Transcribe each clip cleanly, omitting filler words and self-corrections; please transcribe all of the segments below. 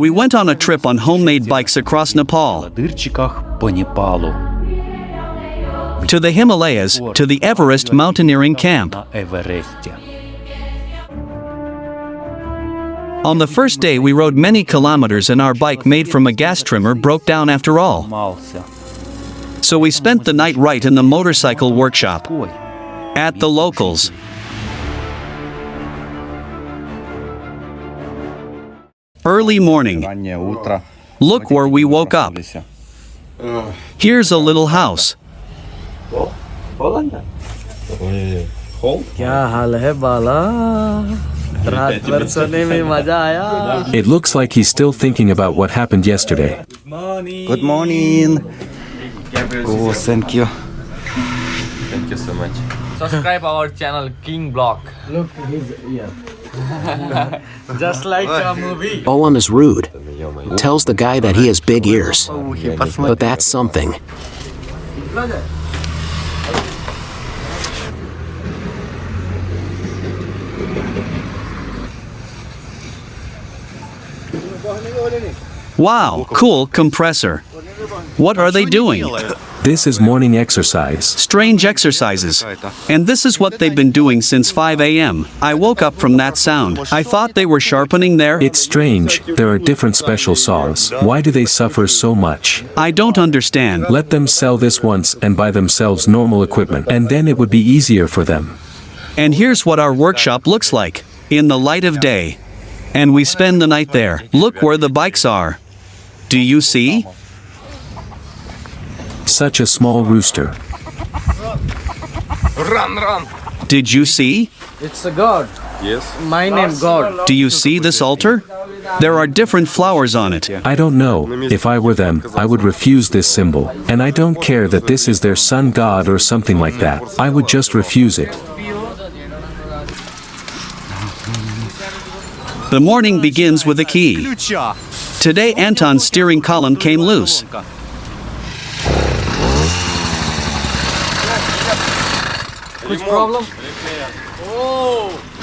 We went on a trip on homemade bikes across Nepal, дырчиках по Непалу. to the Himalayas, to the Everest mountaineering camp. На Эвересте. On the first day we rode many kilometers and our bike made from a gas trimmer broke down after all. Мался. So we spent the night right in the motorcycle workshop, Ой, at the locals. Early morning. Раннее утро. Look where we woke up. Here's a little house. क्या हाल है बाला रात भर सोने में मजा आया It looks like he's still thinking about what happened yesterday. Good morning. Oh, thank you. subscribe our channel King Block look his ear just like a movie Olam is rude. Tells the guy that he has big ears. But that's something. Wow, cool compressor. What are they doing? This is morning exercise. Strange exercises. And this is what they've been doing since 5 a.m. I woke up from that sound. I thought they were sharpening their... It's strange, there are different special saws. Why do they suffer so much? I don't understand. Let them sell this once and buy themselves normal equipment, and then it would be easier for them. And here's what our workshop looks like, in the light of day. And we spend the night there. Look where the bikes are. Do you see? Such a small rooster. Did you see? it's a god yes my name god Do you see this altar? There are different flowers on it. I don't know. If I were them, I would refuse this symbol. And I don't care that this is their sun god or something like that. I would just refuse it. The morning begins with a key. Today Anton's steering column came loose. which problem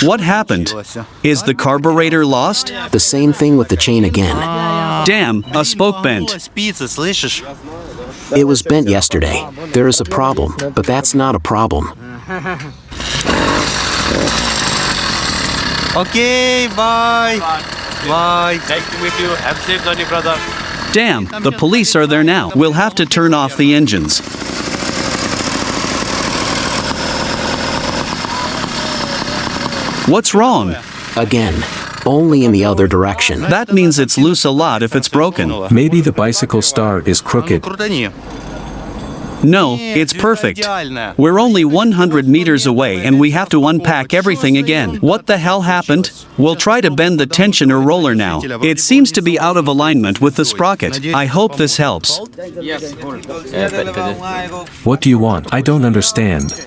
What happened? Is the carburetor lost? The same thing with the chain again. Damn, a spoke bent. Спицы, слышишь? It was bent yesterday. There is a problem, but that's not a problem. Okay, bye. Bye. nice to meet you have safe journey brother Damn, the police are there now. We'll have to turn off the engines. What's wrong? Again, only in the other direction. That means it's loose a lot if it's broken. Maybe the bicycle star is crooked. Крутани. No, it's perfect. We're only 100 meters away and we have to unpack everything again. What the hell happened? We'll try to bend the tensioner roller now. It seems to be out of alignment with the sprocket. I hope this helps. What do you want? I don't understand.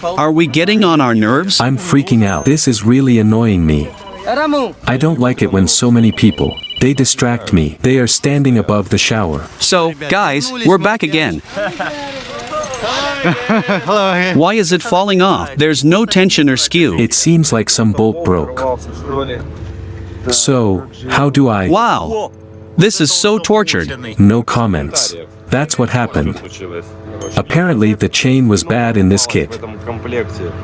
Are we getting on our nerves? I'm freaking out. This is really annoying me. I don't like it when so many people. They distract me. They are standing above the shower. So, guys, we're back again. Why is it falling off? There's no tension or skew. It seems like some bolt broke. So, how do I... Wow. This is so tortured. No comments. That's what happened. Apparently the chain was bad in this kit.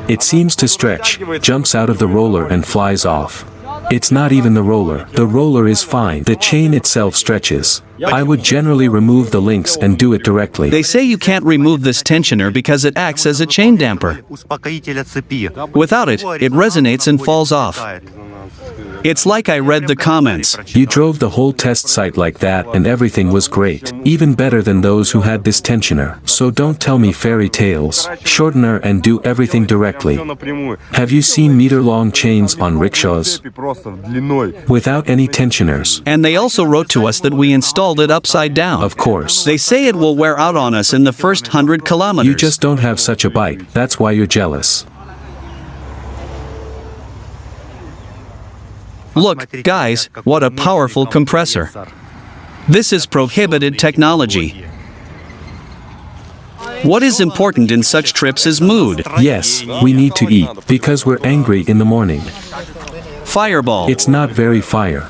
It seems to stretch, jumps out of the roller and flies off. It's not even the roller. The roller is fine. The chain itself stretches. I would generally remove the links and do it directly. They say you can't remove this tensioner because it acts as a chain damper. Успокоителя цепи. Without it, it resonates and falls off. It's like I read the comments. You drove the whole test site like that and everything was great. Even better than those who had this tensioner. So don't tell me fairy tales. Shortener and do everything directly. Have you seen meter-long chains on rickshaws? Without any tensioners. And they also wrote to us that we installed it upside down. Of course. They say it will wear out on us in the first 100 kilometers. You just don't have such a bike. That's why you're jealous. Look, guys, what a powerful compressor. This is prohibited technology. What is important in such trips is mood. Yes, we need to eat, because we're angry in the morning. Fireball. It's not very fire.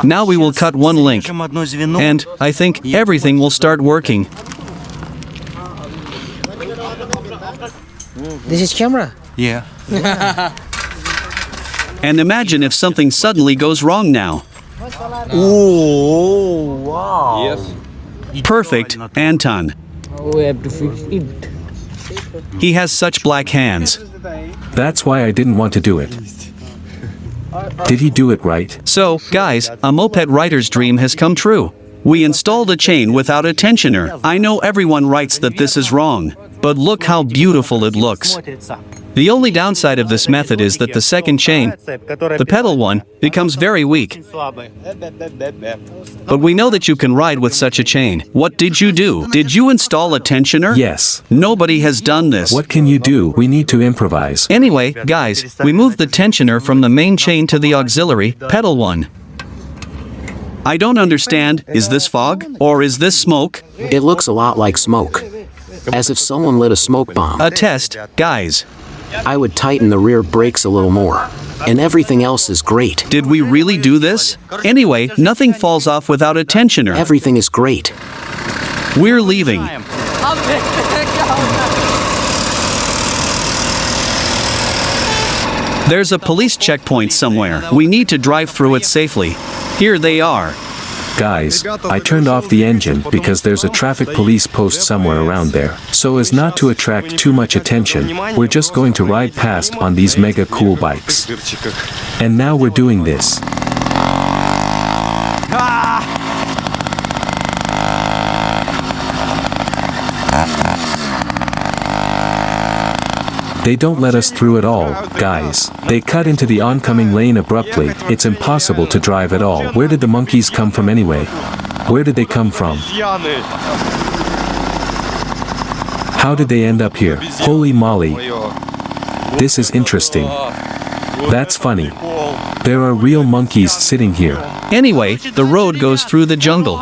Now we will cut one link, Можем одно звено. and I think everything will start working. This is camera. Yeah. And imagine if something suddenly goes wrong now. Perfect, Anton. We have to fix it. He has such black hands. That's why I didn't want to do it. Did he do it right? So, guys, a moped rider's dream has come true. We installed a chain without a tensioner. I know everyone writes that this is wrong, but look how beautiful it looks. The only downside of this method is that the second chain, the pedal one, becomes very weak. But we know that you can ride with such a chain. What did you do? Did you install a tensioner? Yes. Nobody has done this. What can you do? We need to improvise. Anyway, guys, we moved the tensioner from the main chain to the auxiliary, pedal one. I don't understand, is this fog? Or is this smoke? It looks a lot like smoke. As if someone lit a smoke bomb. A test, guys. I would tighten the rear brakes a little more. And everything else is great. Did we really do this? Anyway, nothing falls off without a tensioner. Everything is great. We're leaving. There's a police checkpoint somewhere. We need to drive through it safely. Here they are. Guys, I turned off the engine because there's a traffic police post somewhere around there. So as not to attract too much attention, we're just going to ride past on these mega cool bikes. And now we're doing this. They don't let us through at all, guys. They cut into the oncoming lane abruptly. It's impossible to drive at all. Where did the monkeys come from anyway? Where did they come from? How did they end up here? Holy moly. This is interesting. That's funny. There are real monkeys sitting here. Anyway, the road goes through the jungle.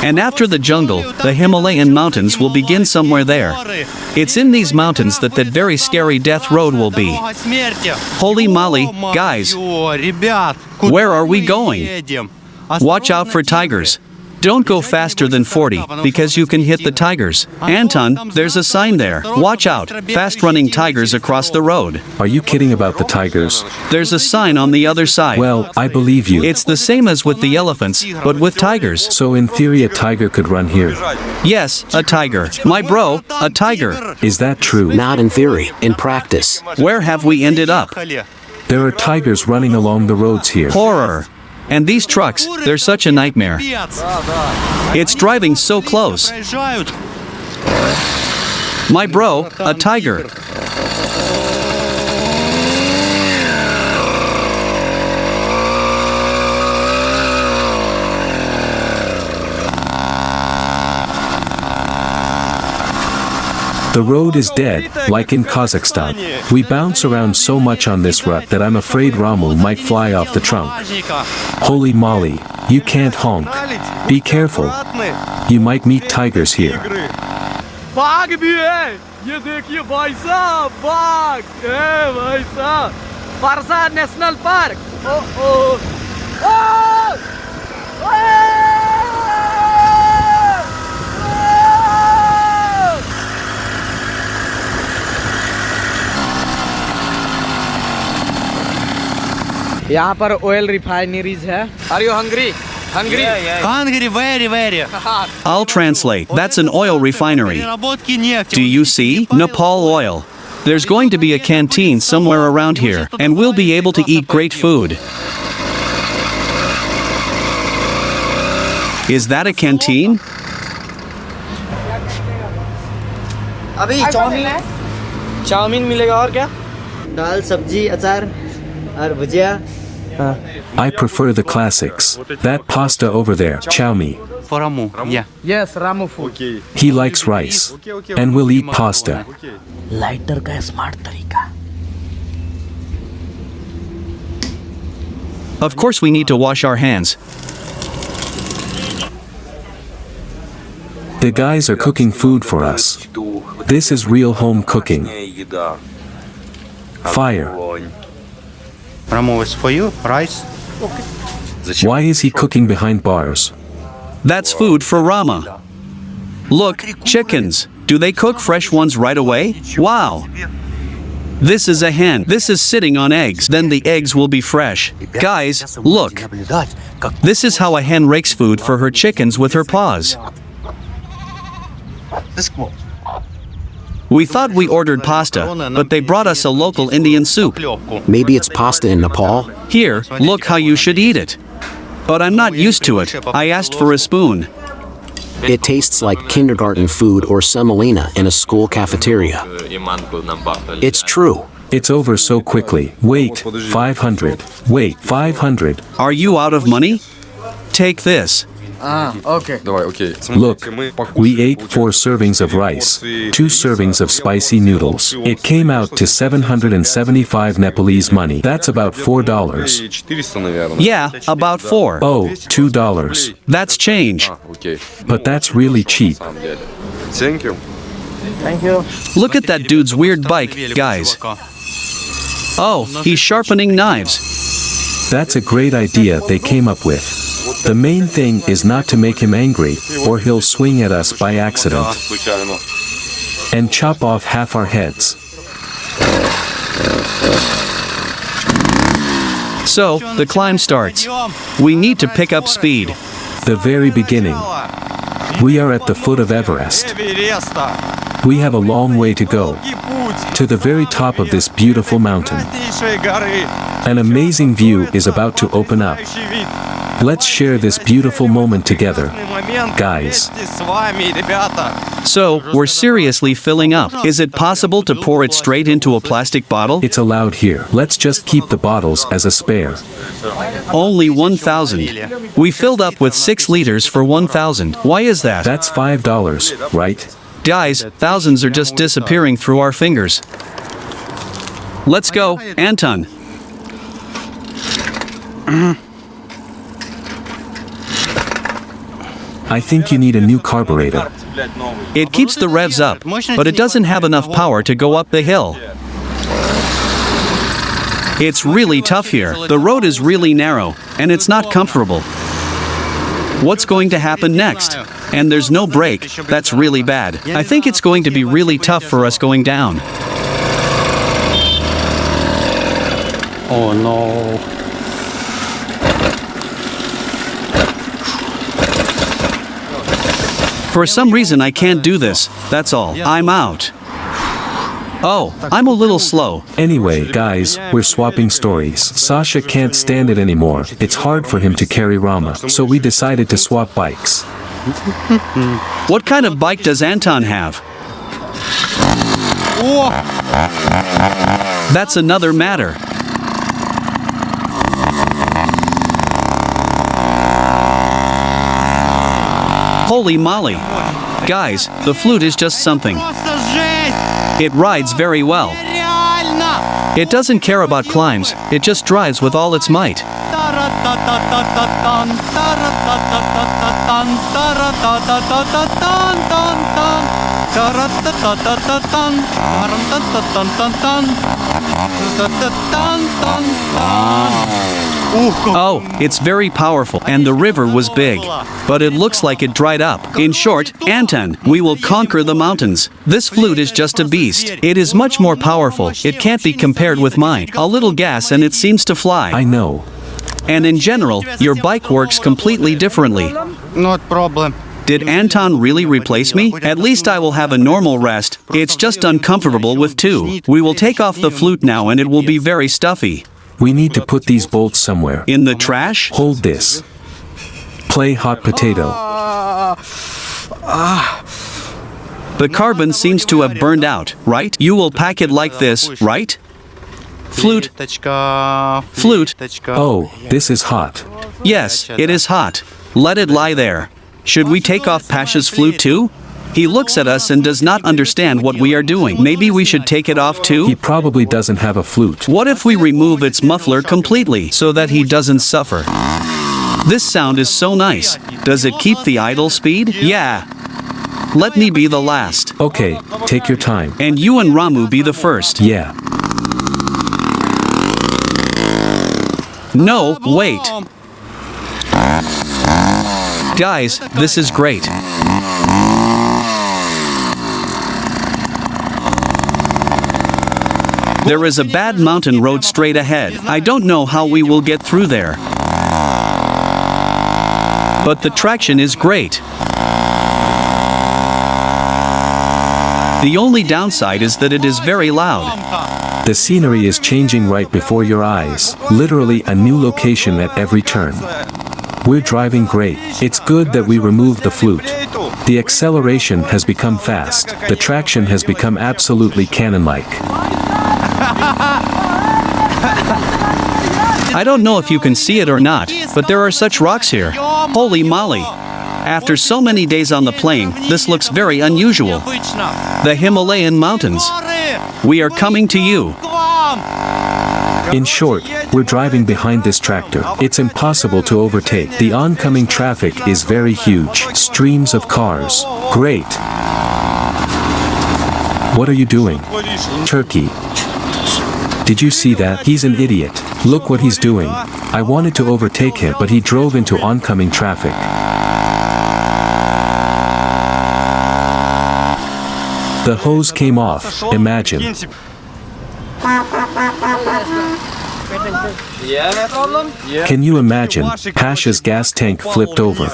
And after the jungle, the Himalayan mountains will begin somewhere there. It's in these mountains that very scary death road will be. Holy moly, guys. Where are we going? Watch out for tigers. Don't go faster than 40, because you can hit the tigers. Anton, there's a sign there. Watch out, fast-running tigers across the road. Are you kidding about the tigers? There's a sign on the other side. Well, I believe you. It's the same as with the elephants, but with tigers. So in theory a tiger could run here. Yes, a tiger. My bro, a tiger. Is that true? Not in theory, in practice. Where have we ended up? There are tigers running along the roads here. Horror. And these trucks, they're such a nightmare. It's driving so close. My bro, a tiger. The road is dead, like in Kazakhstan. We bounce around so much on this rut that I'm afraid Ramu might fly off the trunk. Holy moly, you can't honk. Be careful. You might meet tigers here. बाघ भी है ये देखिए भाई साहब बाघ है भाई साहब परसा नेशनल पार्क यहाँ पर ऑयल रिफाइनरीज है are you hungry Hungry? Hungry, very. I'll translate. That's an oil refinery. Do you see? Nepal oil. There's going to be a canteen somewhere around here, and we'll be able to eat great food. Is that a canteen? अभी chowmein मिलेगा और क्या दाल सब्जी अचार और भुजिया I prefer the classics. That pasta over there, chow mein. For Ramu, yeah. Yes, Ramu food. He likes rice. And we'll eat pasta. Lighter का smart तरीका Of course we need to wash our hands. The guys are cooking food for us. This is real home cooking. Fire. Ramu is for you, rice. Why is he cooking behind bars? That's food for Rama. Look, chickens. Do they cook fresh ones right away? Wow. This is a hen. This is sitting on eggs. Then the eggs will be fresh. Guys, look. This is how a hen rakes food for her chickens with her paws. We thought we ordered pasta, but they brought us a local Indian soup. Maybe it's pasta in Nepal? Here, look how you should eat it. But I'm not used to it. I asked for a spoon. It tastes like kindergarten food or semolina in a school cafeteria. It's true. It's over so quickly. Wait, 500. Wait, 500. Are you out of money? Take this. Okay. Look, we ate 4 servings of rice, 2 servings of spicy noodles. It came out to 775 Nepalese money. That's about $4. Yeah, about 4. Oh, $2. That's change. But that's really cheap. Thank you. Look at that dude's weird bike, guys. Oh, he's sharpening knives. That's a great idea they came up with. The main thing is not to make him angry, or he'll swing at us by accident and chop off half our heads. So, the climb starts. We need to pick up speed. The very beginning. We are at the foot of Everest. We have a long way to go to the very top of this beautiful mountain. An amazing view is about to open up. Let's share this beautiful moment together, guys. So, we're seriously filling up. Is it possible to pour it straight into a plastic bottle? It's allowed here. Let's just keep the bottles as a spare. Only 1,000. We filled up with 6 liters for 1,000. Why is that? That's $5, right? Guys, thousands are just disappearing through our fingers. Let's go, Anton. I think you need a new carburetor. It keeps the revs up, but it doesn't have enough power to go up the hill. It's really tough here. The road is really narrow, and it's not comfortable. What's going to happen next? And there's no brake. That's really bad. I think it's going to be really tough for us going down. Oh no. For some reason I can't do this. That's all. I'm out. Oh, I'm a little slow. Anyway, guys, we're swapping stories. Sasha can't stand it anymore. It's hard for him to carry Rama, so we decided to swap bikes. What kind of bike does Anton have? That's another matter. Holy moly. Guys, the flute is just something. It rides very well. It doesn't care about climbs, it just drives with all its might. Oh, it's very powerful, and the river was big. But it looks like it dried up. In short, Anton, we will conquer the mountains. This flute is just a beast. It is much more powerful. It can't be compared with mine. A little gas and it seems to fly. I know. And in general, your bike works completely differently. Not problem. Did Anton really replace me? At least I will have a normal rest. It's just uncomfortable with 2. We will take off the flute now and it will be very stuffy. We need to put these bolts somewhere. In the trash? Hold this. Play hot potato. The carbon seems to have burned out, right? You will pack it like this, right? Flute. Flute. Oh, this is hot. Yes, it is hot. Let it lie there. Should we take off Pasha's flute too? He looks at us and does not understand what we are doing. Maybe we should take it off too? He probably doesn't have a flute. What if we remove its muffler completely so that he doesn't suffer? This sound is so nice. Does it keep the idle speed? Yeah. Let me be the last. Okay, take your time. And you and Ramu be the first. Yeah. No, wait. Guys, this is great. There is a bad mountain road straight ahead. I don't know how we will get through there. But the traction is great. The only downside is that it is very loud. The scenery is changing right before your eyes. Literally a new location at every turn. We're driving great. It's good that we removed the flute. The acceleration has become fast. The traction has become absolutely cannon-like. I don't know if you can see it or not, but there are such rocks here. Holy moly! After so many days on the plane, this looks very unusual. The Himalayan mountains. We are coming to you. In short, we're driving behind this tractor. It's impossible to overtake. The oncoming traffic is very huge. Streams of cars. Great. What are you doing? Turkey. Did you see that? He's an idiot. Look what he's doing. I wanted to overtake him, but he drove into oncoming traffic. The hose came off. Imagine. Can you imagine? Pasha's gas tank flipped over.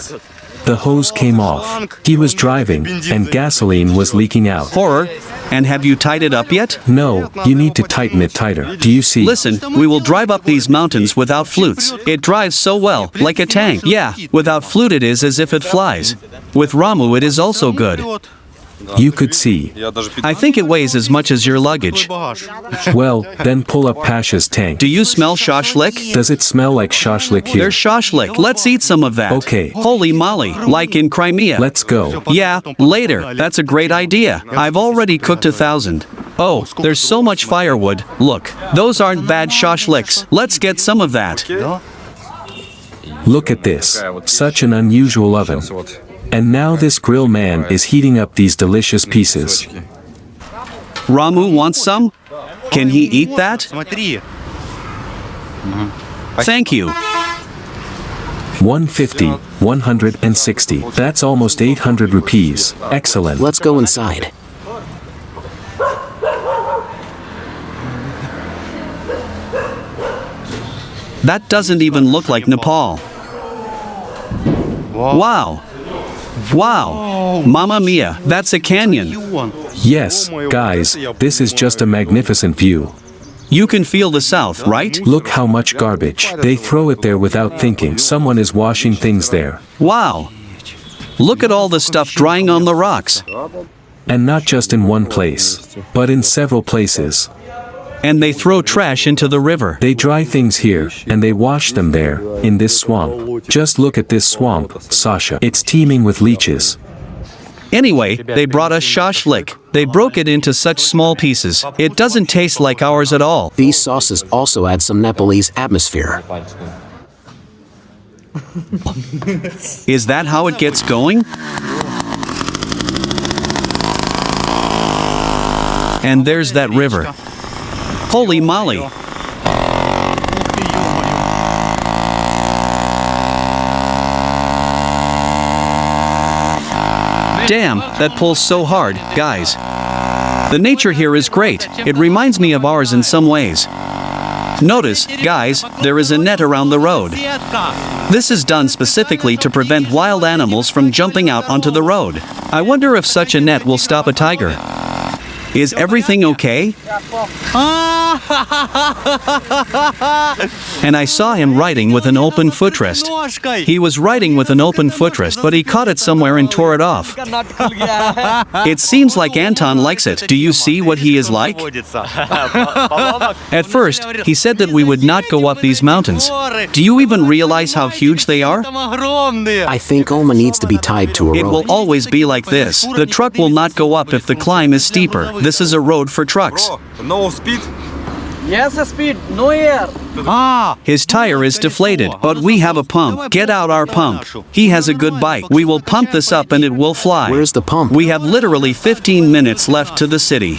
The hose came off. He was driving, and gasoline was leaking out. Horror. And have you tied it up yet? No, you need to tighten it tighter. Do you see? Listen, we will drive up these mountains without flutes. It drives so well, like a tank. Yeah, without flute it is as if it flies. With Ramu it is also good. You could see. I think it weighs as much as your luggage. Well, then pull up Pasha's tank. Do you smell shashlik? Does it smell like shashlik here? There's shashlik. Let's eat some of that. Okay. Holy moly, like in Crimea. Let's go. Yeah, later. That's a great idea. I've already cooked 1,000. Oh, there's so much firewood. Look, those aren't bad shashliks. Let's get some of that. Look at this. Such an unusual oven. And now this grill man is heating up these delicious pieces. Ramu wants some? Can he eat that? Thank you. 150, 160. That's almost 800 rupees. Excellent. Let's go inside. That doesn't even look like Nepal. Wow. Wow. Mamma mia, that's a canyon. Yes, guys, this is just a magnificent view. You can feel the south, right? Look how much garbage. They throw it there without thinking. Someone is washing things there. Wow. Look at all the stuff drying on the rocks. And not just in one place, but in several places. And they throw trash into the river. They dry things here, and they wash them there, in this swamp. Just look at this swamp, Sasha. It's teeming with leeches. Anyway, they brought us shashlik. They broke it into such small pieces. It doesn't taste like ours at all. These sauces also add some Nepalese atmosphere. Is that how it gets going? And there's that river. Holy moly! Damn, that pulls so hard, guys. The nature here is great. It reminds me of ours in some ways. Notice, guys, there is a net around the road. This is done specifically to prevent wild animals from jumping out onto the road. I wonder if such a net will stop a tiger. Is everything okay? And I saw him riding with an open footrest. He was riding with an open footrest, but he caught it somewhere and tore it off. It seems like Anton likes it. Do you see what he is like? At first, he said that we would not go up these mountains. Do you even realize how huge they are? I think Oma needs to be tied to a It rope. will always be like this. The truck will not go up if the climb is steeper. This is a road for trucks. No speed. Yes, speed, no air. His tire is deflated, but we have a pump. Get out our pump. He has a good bike. We will pump this up and it will fly. Where's the pump? We have literally 15 minutes left to the city.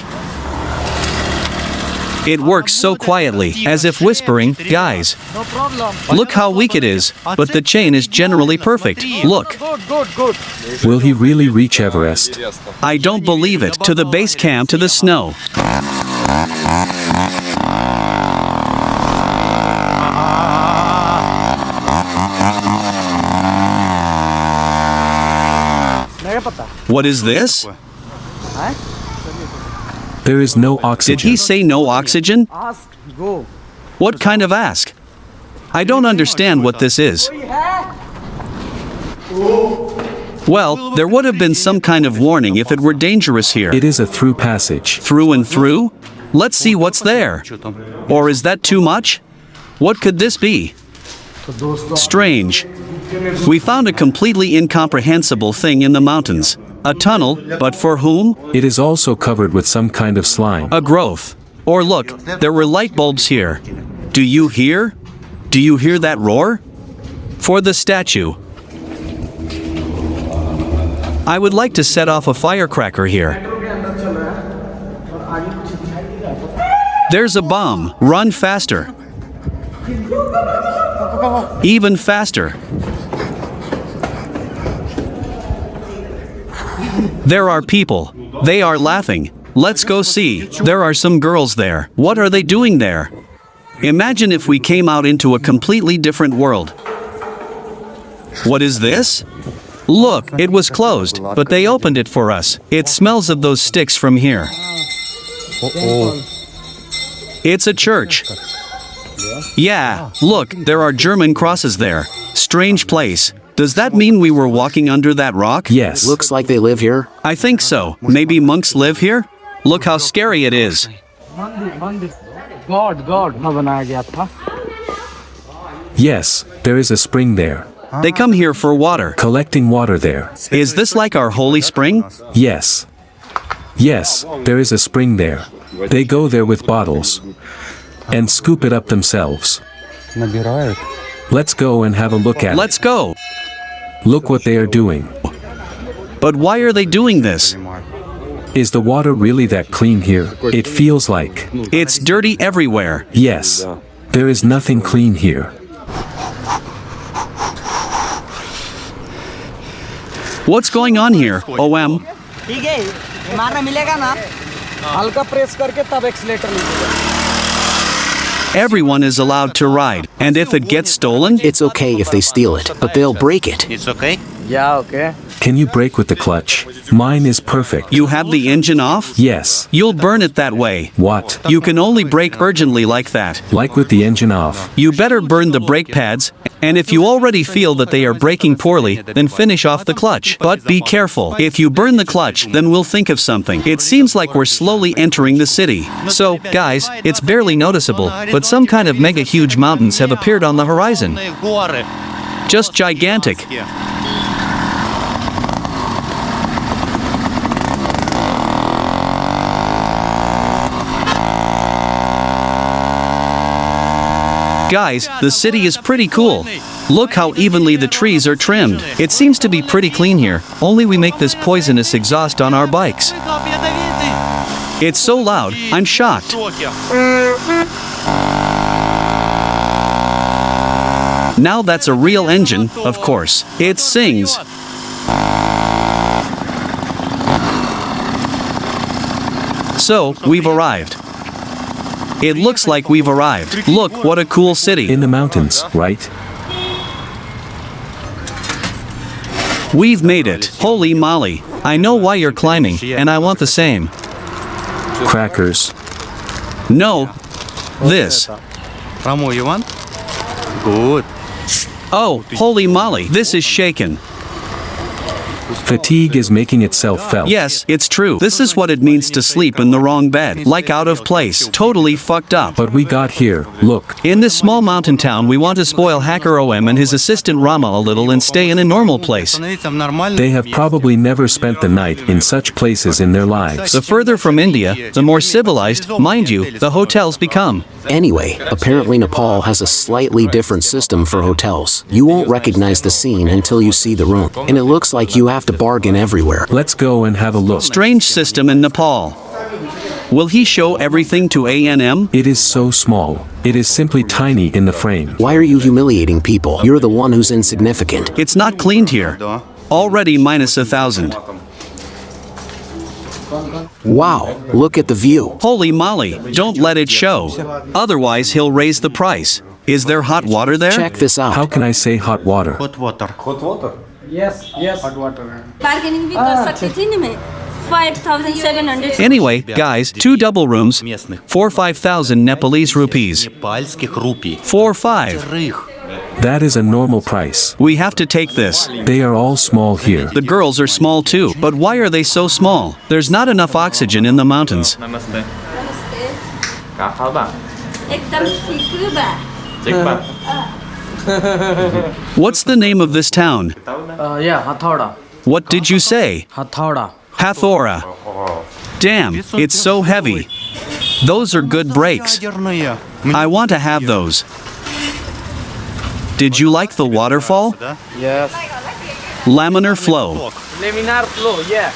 It works so quietly, as if whispering, guys. No problem. Look how weak it is, but the chain is generally perfect. Look. Good. Will he really reach Everest? I don't believe it. To the base camp, to the snow. What is this? There is no Did oxygen. he say no oxygen? Ask, go. What kind of ask? I don't understand what this is. Well, there would have been some kind of warning if it were dangerous here. It is a through passage. Through and through? Let's see what's there. Or is that too much? What could this be? Strange. We found a completely incomprehensible thing in the mountains. A tunnel, but for whom? It is also covered with some kind of slime. A growth. Or look, there were light bulbs here. Do you hear? Do you hear that roar? For the statue. I would like to set off a firecracker here. There's a bomb. Run faster. Even faster. There are people. They are laughing. Let's go see. There are some girls there. What are they doing there? Imagine if we came out into a completely different world. What is this? Look, it was closed, but they opened it for us. It smells of those sticks from here. It's a church. Yeah, look, there are German crosses there. Strange place. Does that mean we were walking under that rock? Yes. Looks like they live here. I think so. Maybe monks live here? Look how scary it is. God का बनाया गया था. Yes, there is a spring there. They come here for water. Collecting water there. Is this like our holy spring? Yes. Yes, there is a spring there. They go there with bottles and scoop it up themselves. Let's go and have a look at it. Let's go. Look what they are doing. But why are they doing this? Is the water really that clean here? It feels like. It's dirty everywhere. Yes. There is nothing clean here. What's going on here, OM? ठीक है, मारना मिलेगा ना? हल्का press करके तब accelerator मिलेगा. Everyone is allowed to ride. And if it gets stolen? It's okay if they steal it, but they'll break it. It's okay? Yeah, okay. Can you brake with the clutch? Mine is perfect. You have the engine off? Yes. You'll burn it that way. What? You can only brake urgently like that. Like with the engine off. You better burn the brake pads, and if you already feel that they are braking poorly, then finish off the clutch. But be careful. If you burn the clutch, then we'll think of something. It seems like we're slowly entering the city. So, guys, it's barely noticeable, but some kind of mega huge mountains have appeared on the horizon. Just gigantic. Guys, the city is pretty cool. Look how evenly the trees are trimmed. It seems to be pretty clean here, only we make this poisonous exhaust on our bikes. It's so loud, I'm shocked. Now that's a real engine, of course. It sings. So, we've arrived. It looks like we've arrived. Look, what a cool city. In the mountains, right? We've made it. Holy moly. I know why you're climbing, and I want the same. Crackers. No. This. Ramu, you want? Good. Oh, holy moly. This is shaken. Fatigue is making itself felt. Yes, it's true. This is what it means to sleep in the wrong bed. Like out of place. Totally fucked up. But we got here, look. In this small mountain town, we want to spoil Hacker OM and his assistant Rama a little and stay in a normal place. They have probably never spent the night in such places in their lives. The further from India, the more civilized, mind you, the hotels become. Anyway, apparently Nepal has a slightly different system for hotels. You won't recognize the scene until you see the room. And it looks like you have to bargain everywhere. Let's go and have a look. Strange system in Nepal. Will he show everything to A&M? It is so small. It is simply tiny in the frame. Why are you humiliating people? You're the one who's insignificant. It's not cleaned here. Already minus 1,000. Wow, look at the view. Holy moly, don't let it show. Otherwise he'll raise the price. Is there hot water there? Check this out. How can I say hot water? Hot water. Yes, hot water. Bargaining भी कर सकती थी ना मैं 5,700 Anyway, guys, 2 double rooms for 5,000 Nepalese rupees. Непальских рупий. 4-5. That is a normal price. We have to take this. They are all small here. The girls are small too, but why are they so small? There's not enough oxygen in the mountains. एकदम ठीक बा What's the name of this town? Yeah, Hathauda. What did you say? Hathauda. Hathora. Damn, it's so heavy. Those are good brakes. I want to have those. Did you like the waterfall? Yes. Laminar flow. Laminar flow, yeah.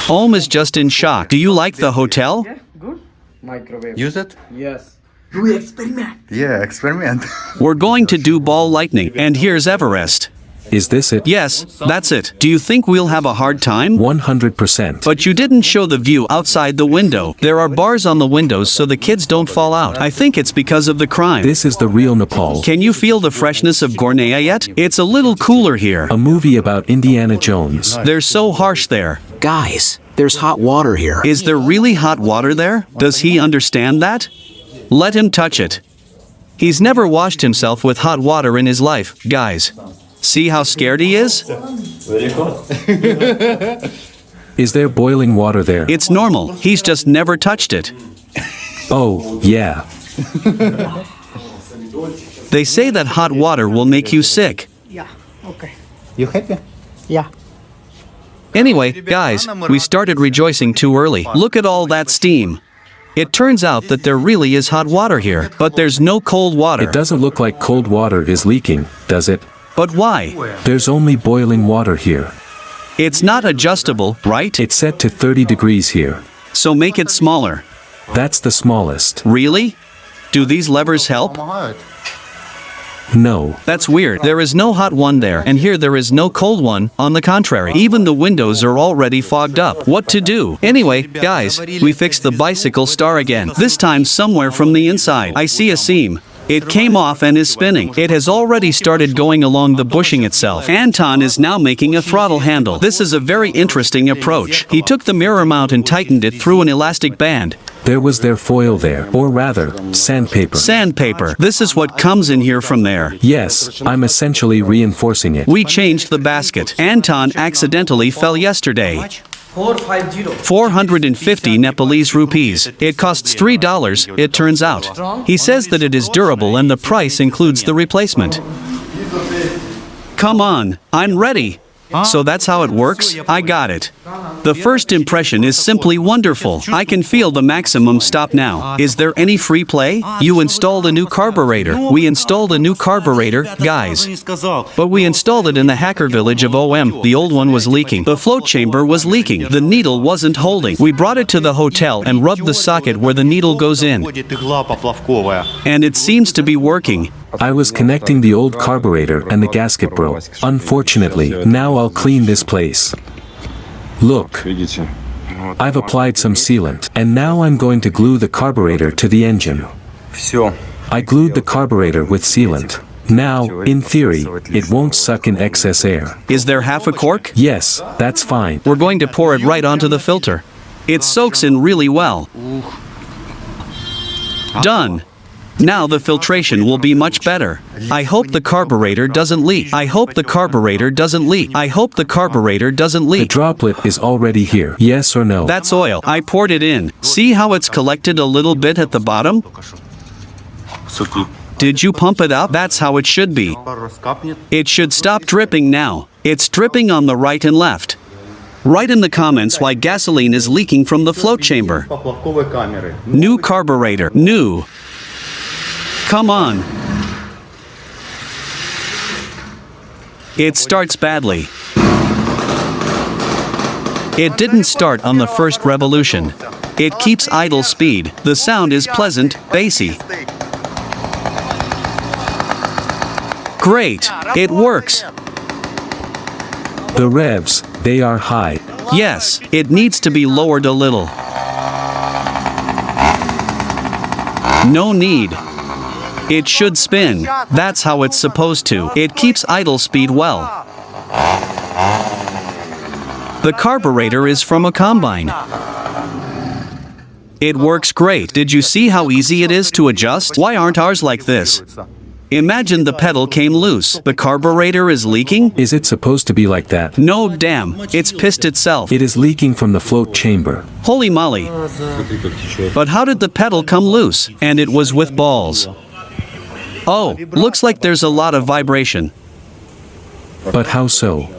Om is just in shock. Do you like the hotel? Good. Microwave. Use it? Yes. Yeah, experiment. We're going to do ball lightning, and here's Everest. Is this it? Yes, that's it. Do you think we'll have a hard time? 100%. But you didn't show the view outside the window. There are bars on the windows so the kids don't fall out. I think it's because of the crime. This is the real Nepal. Can you feel the freshness of Gornea yet? It's a little cooler here. A movie about Indiana Jones. They're so harsh there. Guys, there's hot water here. Is there really hot water there? Does he understand that? Let him touch it. He's never washed himself with hot water in his life, guys. See how scared he is? Is there boiling water there? It's normal. He's just never touched it. Oh, yeah. They say that hot water will make you sick. You happy? Anyway, guys, we started rejoicing too early. Look at all that steam. It turns out that there really is hot water here, but there's no cold water. It doesn't look like cold water is leaking, does it? But why? There's only boiling water here. It's not adjustable, right? It's set to 30 degrees here. So make it smaller. That's the smallest. Really? Do these levers help? No. That's weird. There is no hot one there, and here there is no cold one. On the contrary, even the windows are already fogged up. What to do? Anyway, guys, we fixed the bicycle star again. This time somewhere from the inside. I see a seam. It came off and is spinning. It has already started going along the bushing itself. Anton is now making a throttle handle. This is a very interesting approach. He took the mirror mount and tightened it through an elastic band. There was their foil there, or rather, sandpaper. Sandpaper. This is what comes in here from there. Yes, I'm essentially reinforcing it. We changed the basket. Anton accidentally fell yesterday. 450 Nepalese rupees. It costs $3, it turns out. He says that it is durable and the price includes the replacement. Come on, I'm ready. So that's how it works? I got it. The first impression is simply wonderful. I can feel the maximum stop now. Is there any free play? You installed a new carburetor. We installed a new carburetor, guys. But we installed it in the hacker village of OM. The old one was leaking. The float chamber was leaking. The needle wasn't holding. We brought it to the hotel and rubbed the socket where the needle goes in. And it seems to be working. I was connecting the old carburetor and the gasket broke. Unfortunately, now I'll clean this place. Look, I've applied some sealant, and now I'm going to glue the carburetor to the engine. I glued the carburetor with sealant. Now, in theory, it won't suck in excess air. Is there half a cork? Yes, that's fine. We're going to pour it right onto the filter. It soaks in really well. Done. Now the filtration will be much better. I hope the carburetor doesn't leak. I hope the carburetor doesn't leak. I hope the carburetor doesn't The leak. droplet is already here. Yes or no? That's oil. I poured it in. See how it's collected a little bit at the bottom? Did you pump it up? That's how it should be. It should stop dripping now. It's dripping on the right and left. Write in the comments why gasoline is leaking from the float chamber. New carburetor. New. Come on. It starts badly. It didn't start on the first revolution. It keeps idle speed. The sound is pleasant, bassy. Great, it works. The revs, they are high. Yes, it needs to be lowered a little. No need. It should spin. That's how it's supposed to. It keeps idle speed well. The carburetor is from a combine. It works great. Did you see how easy it is to adjust? Why aren't ours like this? Imagine the pedal came loose. The carburetor is leaking? Is it supposed to be like that? No, damn. It's pissed itself. It is leaking from the float chamber. Holy moly. But how did the pedal come loose? And it was with balls. Oh, looks like there's a lot of vibration. But how so?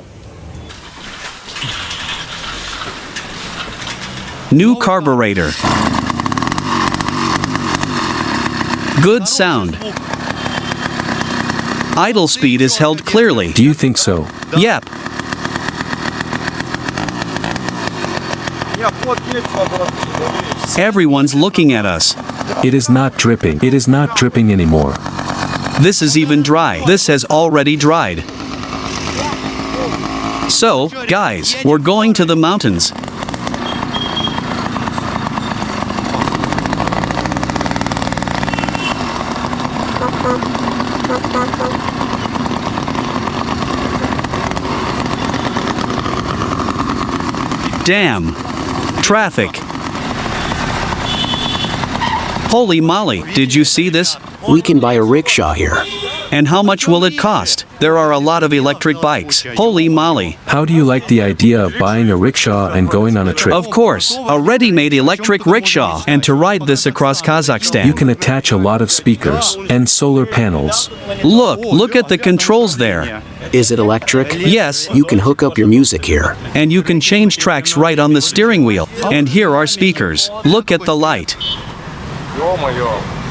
New carburetor. Good sound. Idle speed is held clearly. Do you think so? Yep. Everyone's looking at us. It is not dripping. It is not dripping anymore. This is even dry. This has already dried. So, guys, we're going to the mountains. Damn. Traffic. Holy moly, did you see this? We can buy a rickshaw here. And how much will it cost? There are a lot of electric bikes. Holy moly. How do you like the idea of buying a rickshaw and going on a trip? Of course, a ready-made electric rickshaw. And to ride this across Kazakhstan. You can attach a lot of speakers and solar panels. Look at the controls there. Is it electric? Yes. You can hook up your music here. And you can change tracks right on the steering wheel. And here are speakers. Look at the light.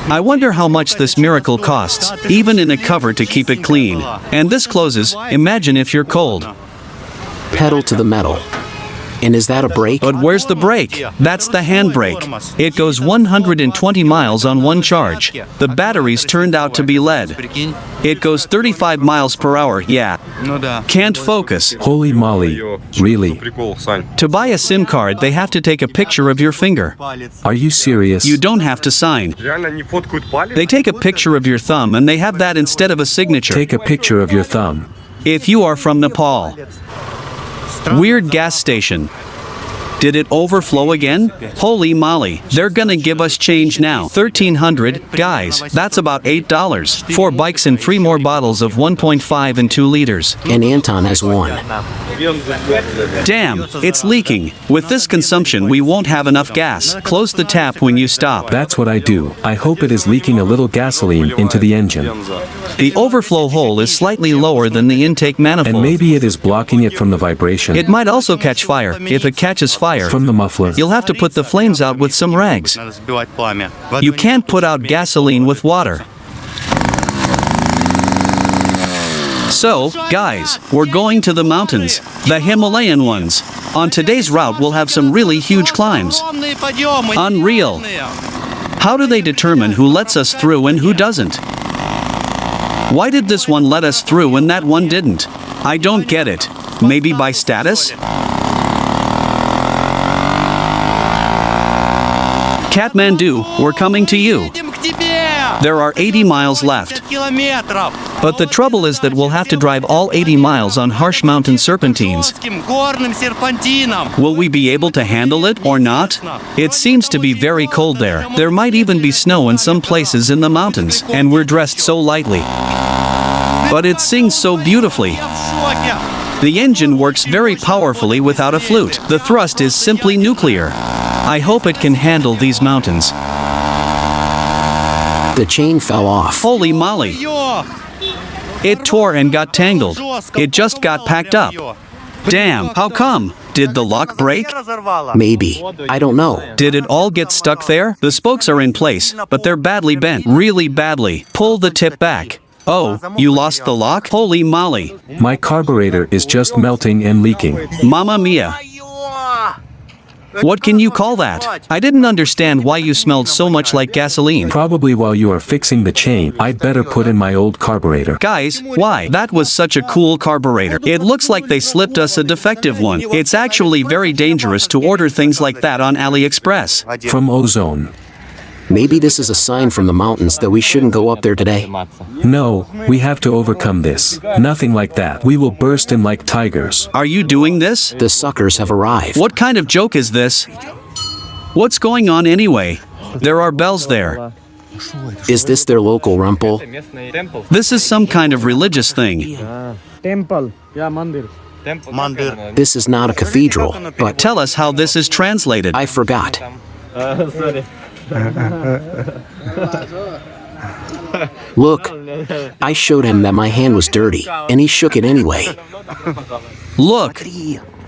I wonder how much this miracle costs, even in a cover to keep it clean. And this closes, imagine if you're cold. Pedal to the metal. And is that a brake? But where's the brake? That's the handbrake. It goes 120 miles on one charge. The batteries turned out to be lead. It goes 35 miles per hour, yeah. Can't focus. Holy moly, really? To buy a SIM card, they have to take a picture of your finger. Are you serious? You don't have to sign. They take a picture of your thumb and they have that instead of a signature. Take a picture of your thumb. If you are from Nepal. Weird gas station. Did it overflow again? Holy moly, they're gonna give us change now. 1,300, guys, that's about $8. 4 bikes and 3 more bottles of 1.5 and 2 liters. And Anton has one. Damn, it's leaking. With this consumption, we won't have enough gas. Close the tap when you stop. That's what I do. I hope it is leaking a little gasoline into the engine. The overflow hole is slightly lower than the intake manifold. And maybe it is blocking it from the vibration. It might also catch fire. If it catches fire, from the muffler, you'll have to put the flames out with some rags. You can't put out gasoline with water. So, guys, we're going to the mountains, the Himalayan ones. On today's route, we'll have some really huge climbs. Unreal. How do they determine who lets us through and who doesn't? Why did this one let us through and that one didn't? I don't get it. Maybe by status? Kathmandu, we're coming to you. There are 80 miles left. But the trouble is that we'll have to drive all 80 miles on harsh mountain serpentines. Will we be able to handle it or not? It seems to be very cold there. There might even be snow in some places in the mountains, and we're dressed so lightly. But it sings so beautifully. The engine works very powerfully without a flute. The thrust is simply nuclear. I hope it can handle these mountains. The chain fell off. Holy moly. It tore and got tangled. It just got packed up. Damn, how come? Did the lock break? Maybe. I don't know. Did it all get stuck there? The spokes are in place, but they're badly bent. Really badly. Pull the tip back. Oh, you lost the lock? Holy moly. My carburetor is just melting and leaking. Mamma mia. What can you call that? I didn't understand why you smelled so much like gasoline. Probably while you are fixing the chain, I'd better put in my old carburetor. Guys, why? That was such a cool carburetor. It looks like they slipped us a defective one. It's actually very dangerous to order things like that on AliExpress. From Ozone. Maybe this is a sign from the mountains that we shouldn't go up there today. No, we have to overcome this. Nothing like that. We will burst in like tigers. Are you doing this? The suckers have arrived. What kind of joke is this? What's going on anyway? There are bells there. Is this their local rumple? This is some kind of religious thing. Temple. Yeah, mandir. This is not a cathedral, but Tell us how this is translated. I forgot. Look, I showed him that my hand was dirty, and he shook it anyway. Look.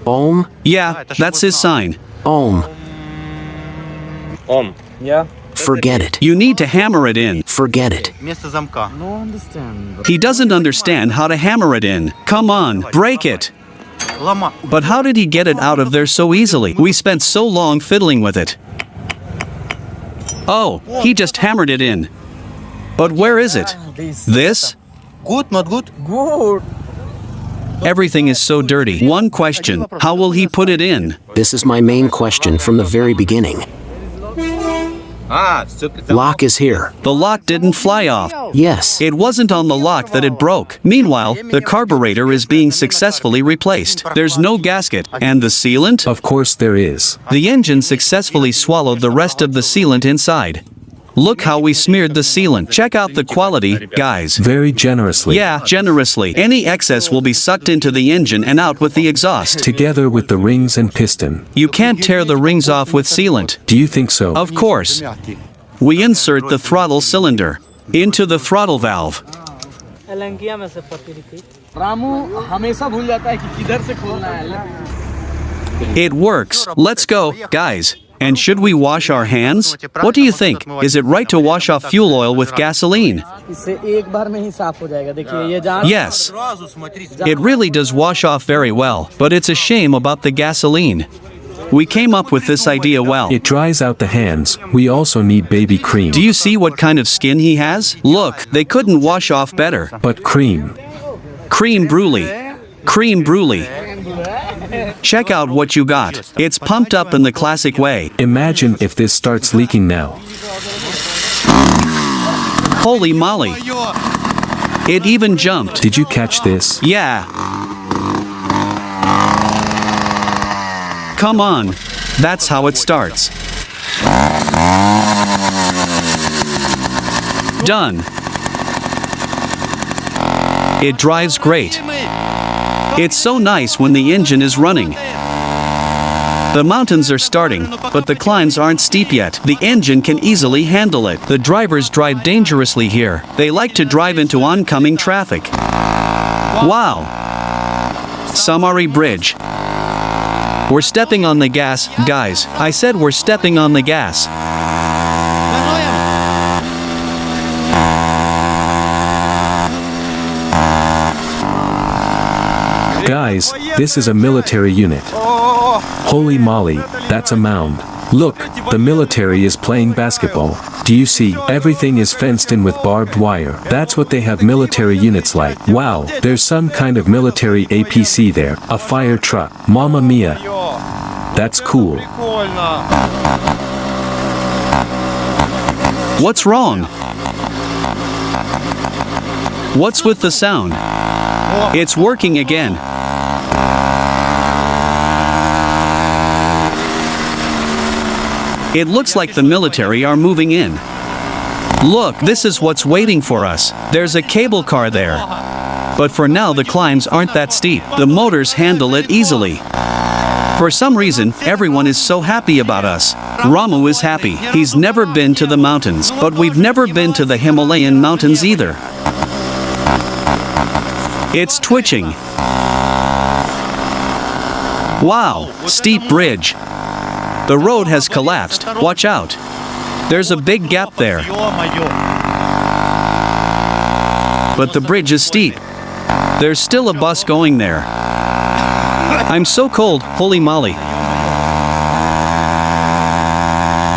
Om, Yeah, that's his sign. Om. Yeah. Forget it. You need to hammer it in. Forget it. No understand. He doesn't understand how to hammer it in. Come on, break it. But how did he get it out of there so easily? We spent so long fiddling with it. Oh, he just hammered it in. But where is it? This? Good, not good? Good. Everything is so dirty. One question, how will he put it in? This is my main question from the very beginning. Lock is here. The lock didn't fly off. Yes. It wasn't on the lock that it broke. Meanwhile, the carburetor is being successfully replaced. There's no gasket. And the sealant? Of course there is. The engine successfully swallowed the rest of the sealant inside. Look how we smeared the sealant. Check out the quality, guys. Very generously. Yeah, generously. Any excess will be sucked into the engine and out with the exhaust. Together with the rings and piston. You can't tear the rings off with sealant. Do you think so? Of course. We insert the throttle cylinder into the throttle valve. Ramu हमेशा भूल जाता है कि किधर से खोलना है. It works. Let's go, guys. And should we wash our hands? What do you think? Is it right to wash off fuel oil with gasoline? इससे एक बार में ही साफ हो जाएगा. देखिए ये जहाँ Yes. It really does wash off very well, but it's a shame about the gasoline. We came up with this idea well. It dries out the hands. We also need baby cream. Do you see what kind of skin he has? Look, they couldn't wash off better. But cream. Cream brulee. Cream brulee. Check out what you got. It's pumped up in the classic way. Imagine if this starts leaking now. Holy moly. It even jumped. Did you catch this? Yeah. Come on. That's how it starts. Done. It drives great. It's so nice when the engine is running. The mountains are starting, but the climbs aren't steep yet. The engine can easily handle it. The drivers drive dangerously here. They like to drive into oncoming traffic. Wow! Samari Bridge. We're stepping on the gas, guys. I said we're stepping on the gas. Guys, this is a military unit. Holy moly, that's a mound. Look, the military is playing basketball. Do you see? Everything is fenced in with barbed wire. That's what they have military units like. Wow, there's some kind of military APC there. A fire truck. Mamma mia. That's cool. What's wrong? What's with the sound? It's working again. It looks like the military are moving in. Look, this is what's waiting for us. There's a cable car there. But for now the climbs aren't that steep. The motors handle it easily. For some reason, everyone is so happy about us. Ramu is happy. He's never been to the mountains, but we've never been to the Himalayan mountains either. It's twitching. Wow, steep bridge. The road has collapsed. Watch out. There's a big gap there. But the bridge is steep. There's still a bus going there. I'm so cold, holy moly.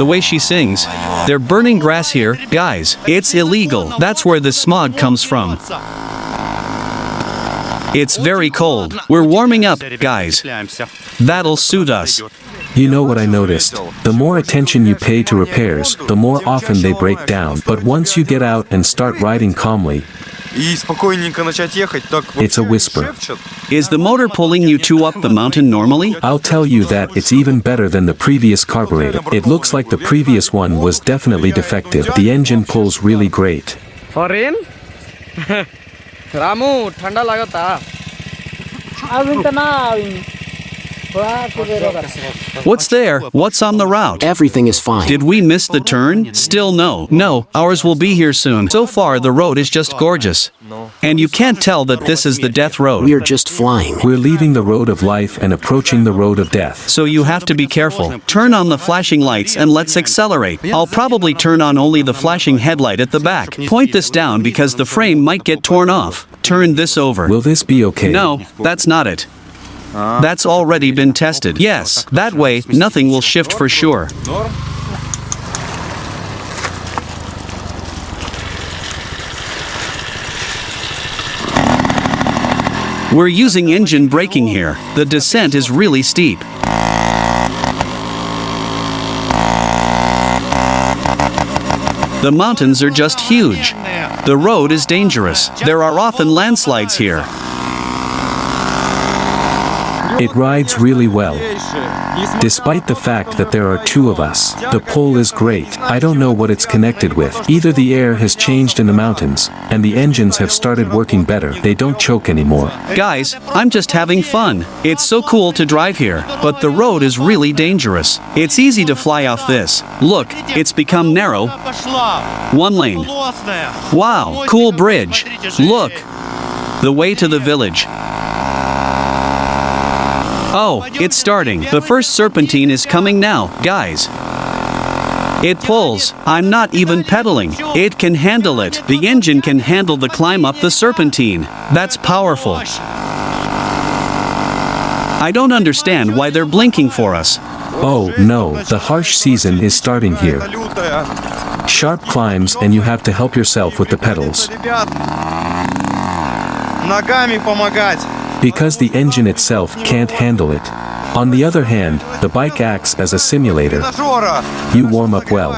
The way she sings. They're burning grass here, guys. It's illegal. That's where the smog comes from. It's very cold. We're warming up, guys. That'll suit us. You know what I noticed? The more attention you pay to repairs, the more often they break down. But once you get out and start riding calmly, it's a whisper. Is the motor pulling you two up the mountain normally? I'll tell you that it's even better than the previous carburetor. It looks like the previous one was definitely defective. The engine pulls really great. Foreign? Ramu, ठंडा लगता. What's there? What's on the route? Everything is fine. Did we miss the turn? Still no. No, ours will be here soon. So far, the road is just gorgeous. And you can't tell that this is the death road. We are just flying. We're leaving the road of life and approaching the road of death. So you have to be careful. Turn on the flashing lights and let's accelerate. I'll probably turn on only the flashing headlight at the back. Point this down because the frame might get torn off. Turn this over. Will this be okay? No, that's not it. That's already been tested. Yes, that way, nothing will shift for sure. We're using engine braking here. The descent is really steep. The mountains are just huge. The road is dangerous. There are often landslides here. It rides really well. Despite the fact that there are two of us, the pull is great. I don't know what it's connected with. Either the air has changed in the mountains, and the engines have started working better. They don't choke anymore. Guys, I'm just having fun. It's so cool to drive here, but the road is really dangerous. It's easy to fly off this. Look, it's become narrow. One lane. Wow, cool bridge. Look. The way to the village. Oh, it's starting. The first serpentine is coming now, guys. It pulls. I'm not even pedaling. It can handle it. The engine can handle the climb up the serpentine. That's powerful. I don't understand why they're blinking for us. Oh, no, the harsh season is starting here. Sharp climbs and you have to help yourself with the pedals. Because the engine itself can't handle it. On the other hand, the bike acts as a simulator. You warm up well.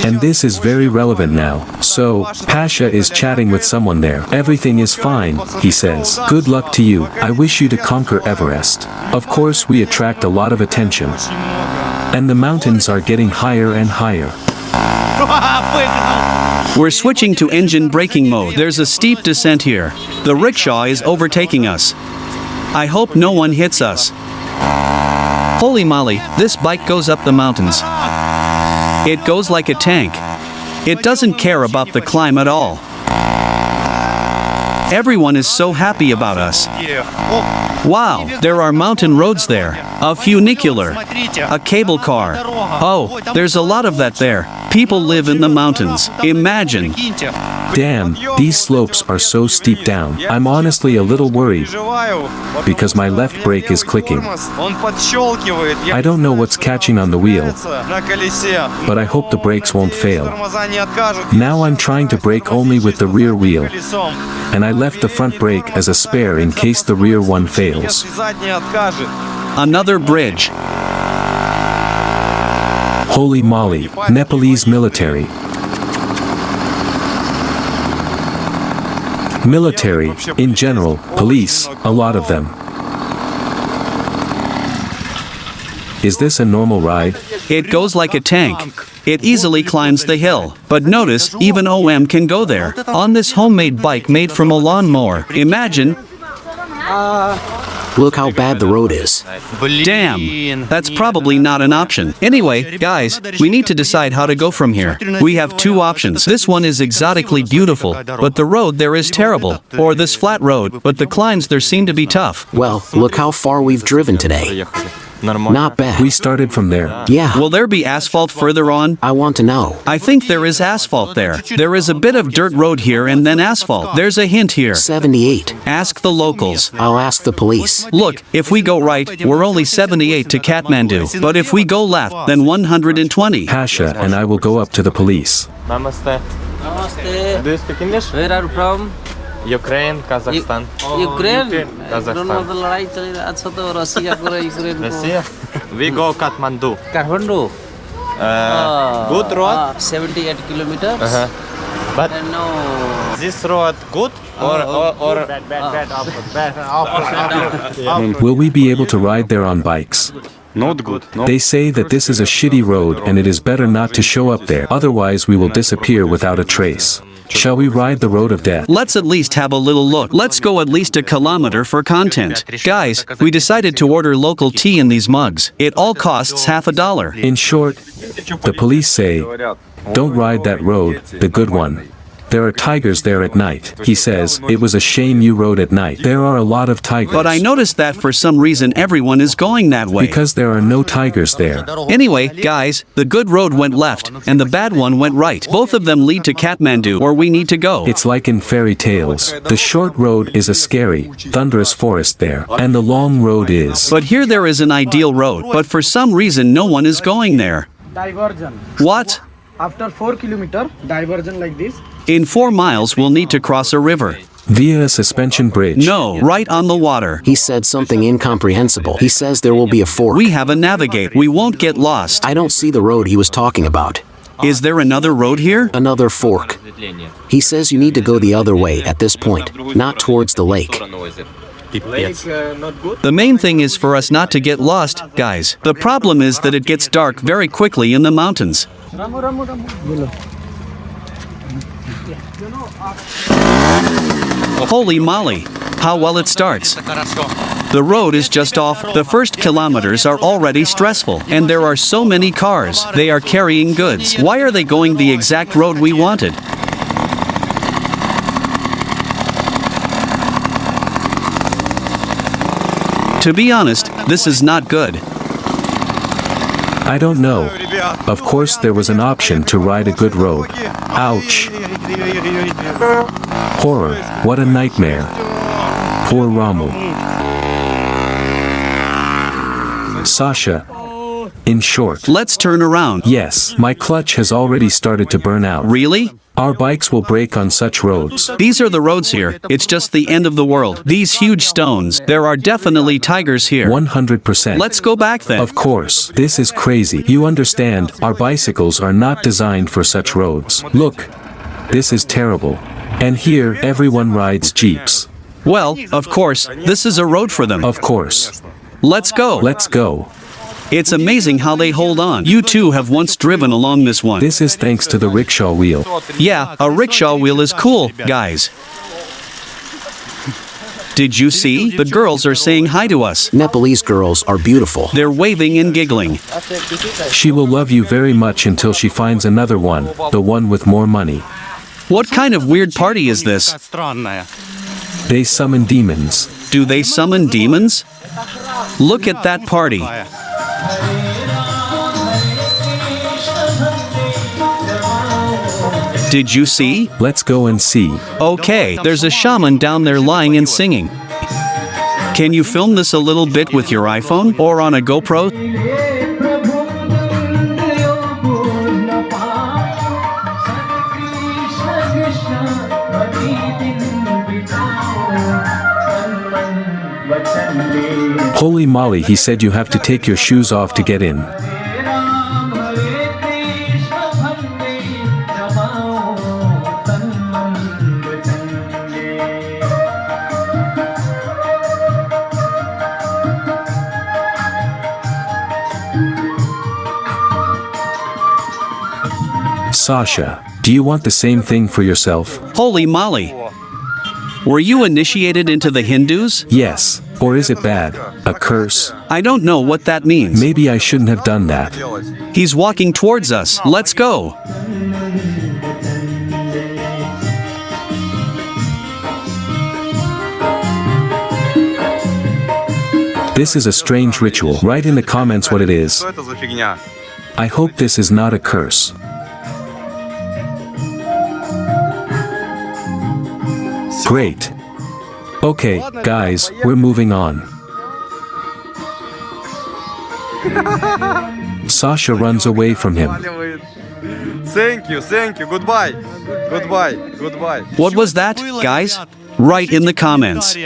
And this is very relevant now. So, Pasha is chatting with someone there. Everything is fine, he says. Good luck to you. I wish you to conquer Everest. Of course, we attract a lot of attention. And the mountains are getting higher and higher. We're switching to engine braking mode. There's a steep descent here. The rickshaw is overtaking us. I hope no one hits us. Holy moly, this bike goes up the mountains. It goes like a tank. It doesn't care about the climb at all. Everyone is so happy about us. Wow, there are mountain roads there. A funicular. A cable car. Oh, there's a lot of that there. People live in the mountains. Imagine. Damn, these slopes are so steep down. I'm honestly a little worried because my left brake is clicking. I don't know what's catching on the wheel, but I hope the brakes won't fail. Now I'm trying to brake only with the rear wheel, and I left the front brake as a spare in case the rear one fails. Another bridge. Holy moly, Nepalese military. Military, in general, police, a lot of them. Is this a normal ride? It goes like a tank. It easily climbs the hill. But notice, even OM can go there. On this homemade bike made from a lawnmower. Imagine. Look how bad the road is. Damn, that's probably not an option. Anyway, guys, we need to decide how to go from here. We have two options. This one is exotically beautiful, but the road there is terrible. Or this flat road, but the climbs there seem to be tough. Well, look how far we've driven today. Not bad. We started from there. Yeah, Will there be asphalt further on? I want to know. I think there is asphalt there. There is a bit of dirt road here and then asphalt. There's a hint here. 78. Ask the locals. I'll ask the police. Look, if we go right, we're only 78 to Kathmandu. But if we go left, then 120. Pasha and I will go up to the police. Namaste. Namaste. Do you speak English? Where are you from? Ukraine, Kazakhstan. Ukraine? Kazakhstan. लड़ाई चल रही है अच्छा तो रसिया को Ukraine को Russia? We go Kathmandu. Kathmandu Good road. 78 kilometers But and no this road good or bad? Will we be able to ride there on bikes? Not good. No. They say that this is a shitty road and it is better not to show up there, otherwise we will disappear without a trace. Shall we ride the road of death? Let's at least have a little look. Let's go at least a kilometer for content. Guys, we decided to order local tea in these mugs. It all costs $50. In short, the police say, don't ride that road, the good one. There are tigers there at night. He says, it was a shame you rode at night. There are a lot of tigers. But I noticed that for some reason everyone is going that way. Because there are no tigers there. Anyway, guys, the good road went left, and the bad one went right. Both of them lead to Kathmandu, where we need to go. It's like in fairy tales. The short road is a scary, thunderous forest there, and the long road is. But here there is an ideal road, but for some reason no one is going there. Diversion. What? After 4 kilometer, diversion like this. In 4 miles we'll need to cross a river. Via a suspension bridge. No, right on the water. He said something incomprehensible. He says there will be a fork. We have a navigate. We won't get lost. I don't see the road he was talking about. Is there another road here? Another fork. He says you need to go the other way at this point, not towards the lake. The main thing is for us not to get lost, guys. The problem is that it gets dark very quickly in the mountains. Holy moly, how well it starts. The road is just off. The first kilometers are already stressful, and there are so many cars. They are carrying goods. Why are they going the exact road we wanted? To be honest, this is not good. I don't know. Of course there was an option to ride a good road. Ouch. Horror. What a nightmare. Poor Ramu. Sasha. In short. Let's turn around. Yes, my clutch has already started to burn out. Really? Our bikes will break on such roads. These are the roads here. It's just the end of the world. These huge stones. There are definitely tigers here. 100%. Let's go back then. Of course. This is crazy. You understand, our bicycles are not designed for such roads. Look. This is terrible. And here, everyone rides jeeps. Well, of course, this is a road for them. Of course. Let's go. Let's go. It's amazing how they hold on. You two have once driven along this one. This is thanks to the rickshaw wheel. Yeah, a rickshaw wheel is cool, guys. Did you see? The girls are saying hi to us. Nepalese girls are beautiful. They're waving and giggling. She will love you very much until she finds another one, the one with more money. What kind of weird party is this? They summon demons. Do they summon demons? Look at that party. Did you see? Let's go and see. Okay, there's a shaman down there lying and singing. Can you film this a little bit with your iPhone or on a GoPro? Holy moly, he said you have to take your shoes off to get in. Sasha, do you want the same thing for yourself? Holy moly. Were you initiated into the Hindus? Yes. Or is it bad? A curse? I don't know what that means. Maybe I shouldn't have done that. He's walking towards us. Let's go. This is a strange ritual. Write in the comments what it is. Что это за фигня? I hope this is not a curse. Great. Okay, guys, we're moving on. Sasha runs away from him. Thank you, goodbye. Goodbye. What was that, guys? Write in the comments.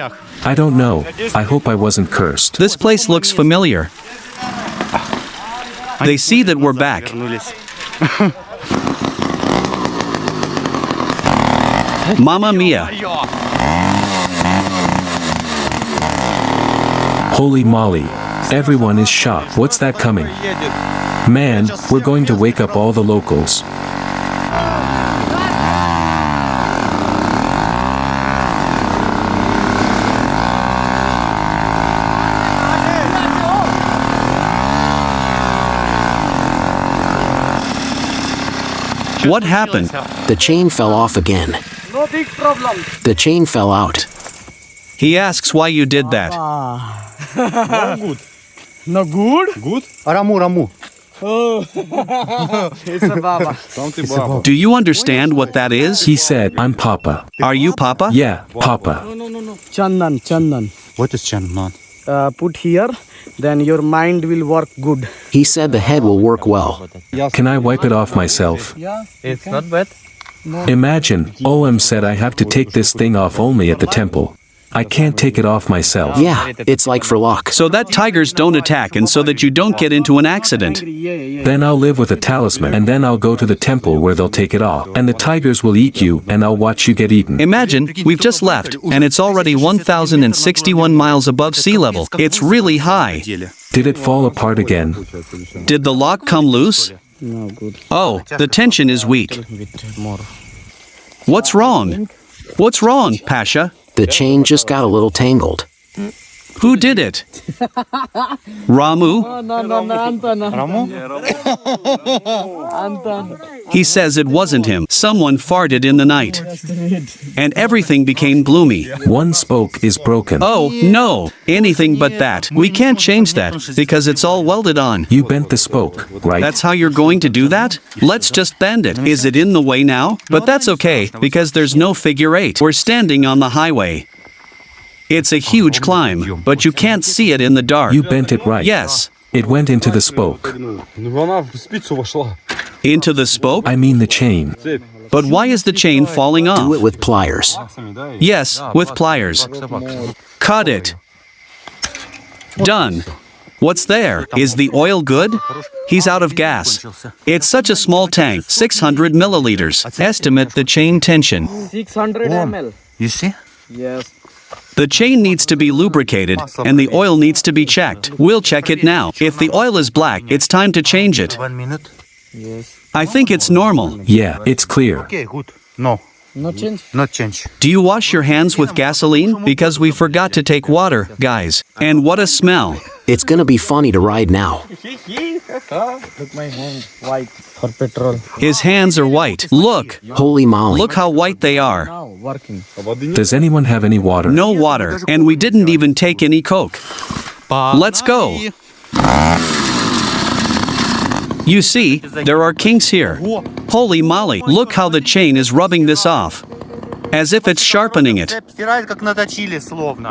I don't know. I hope I wasn't cursed. This place looks familiar. They see that we're back. Mamma mia. Holy moly. Everyone is shocked. What's that coming? Man, we're going to wake up all the locals. What happened? The chain fell off again. No big problem. The chain fell out. He asks why you did that. No good? Раму. It's a baba. Do you understand what that is? He said, I'm Papa. Are you Papa? Yeah, Papa. No. Chandan. What is Chandan? Put here, then your mind will work good. He said the head will work well. Can I wipe it off myself? It's not bad. Imagine, OM said I have to take this thing off only at the temple. I can't take it off myself. Yeah, it's like for luck. So that tigers don't attack and so that you don't get into an accident. Then I'll live with a talisman and then I'll go to the temple where they'll take it off. And the tigers will eat you and I'll watch you get eaten. Imagine, we've just left, and it's already 1,061 miles above sea level. It's really high. Did it fall apart again? Did the lock come loose? No good. Oh, the tension is weak. What's wrong? What's wrong, Pasha? The chain just got a little tangled. Who did it? Ramu? Anton. He says it wasn't him. Someone farted in the night. And everything became gloomy. One spoke is broken. Oh, no. Anything but that. We can't change that, because it's all welded on. You bent the spoke, right? That's how you're going to do that? Let's just bend it. Is it in the way now? But that's okay, because there's no figure eight. We're standing on the highway. It's a huge climb, but you can't see it in the dark. You bent it right. Yes. It went into the spoke. Into the spoke? I mean the chain. But why is the chain falling Do off? it with pliers. Yes, with pliers. Cut it. Done. What's there? Is the oil good? He's out of gas. It's such a small tank, 600 milliliters. Estimate the chain tension. 600 ml. You see? Yes. The chain needs to be lubricated, and the oil needs to be checked. We'll check it now. If the oil is black, it's time to change it. 1 minute. I think it's normal. Yeah, it's clear. Okay, good. No, No change. not change. Do you wash your hands with gasoline? Because we forgot to take water, guys. And what a smell. It's gonna be funny to ride now. Look my hand, white for petrol. His hands are white. Look. Holy moly. Look how white they are. Now working. Does anyone have any water? No water. And we didn't even take any Coke. Let's go. You see, there are kinks here. Holy moly. Look how the chain is rubbing this off. As if it's sharpening it.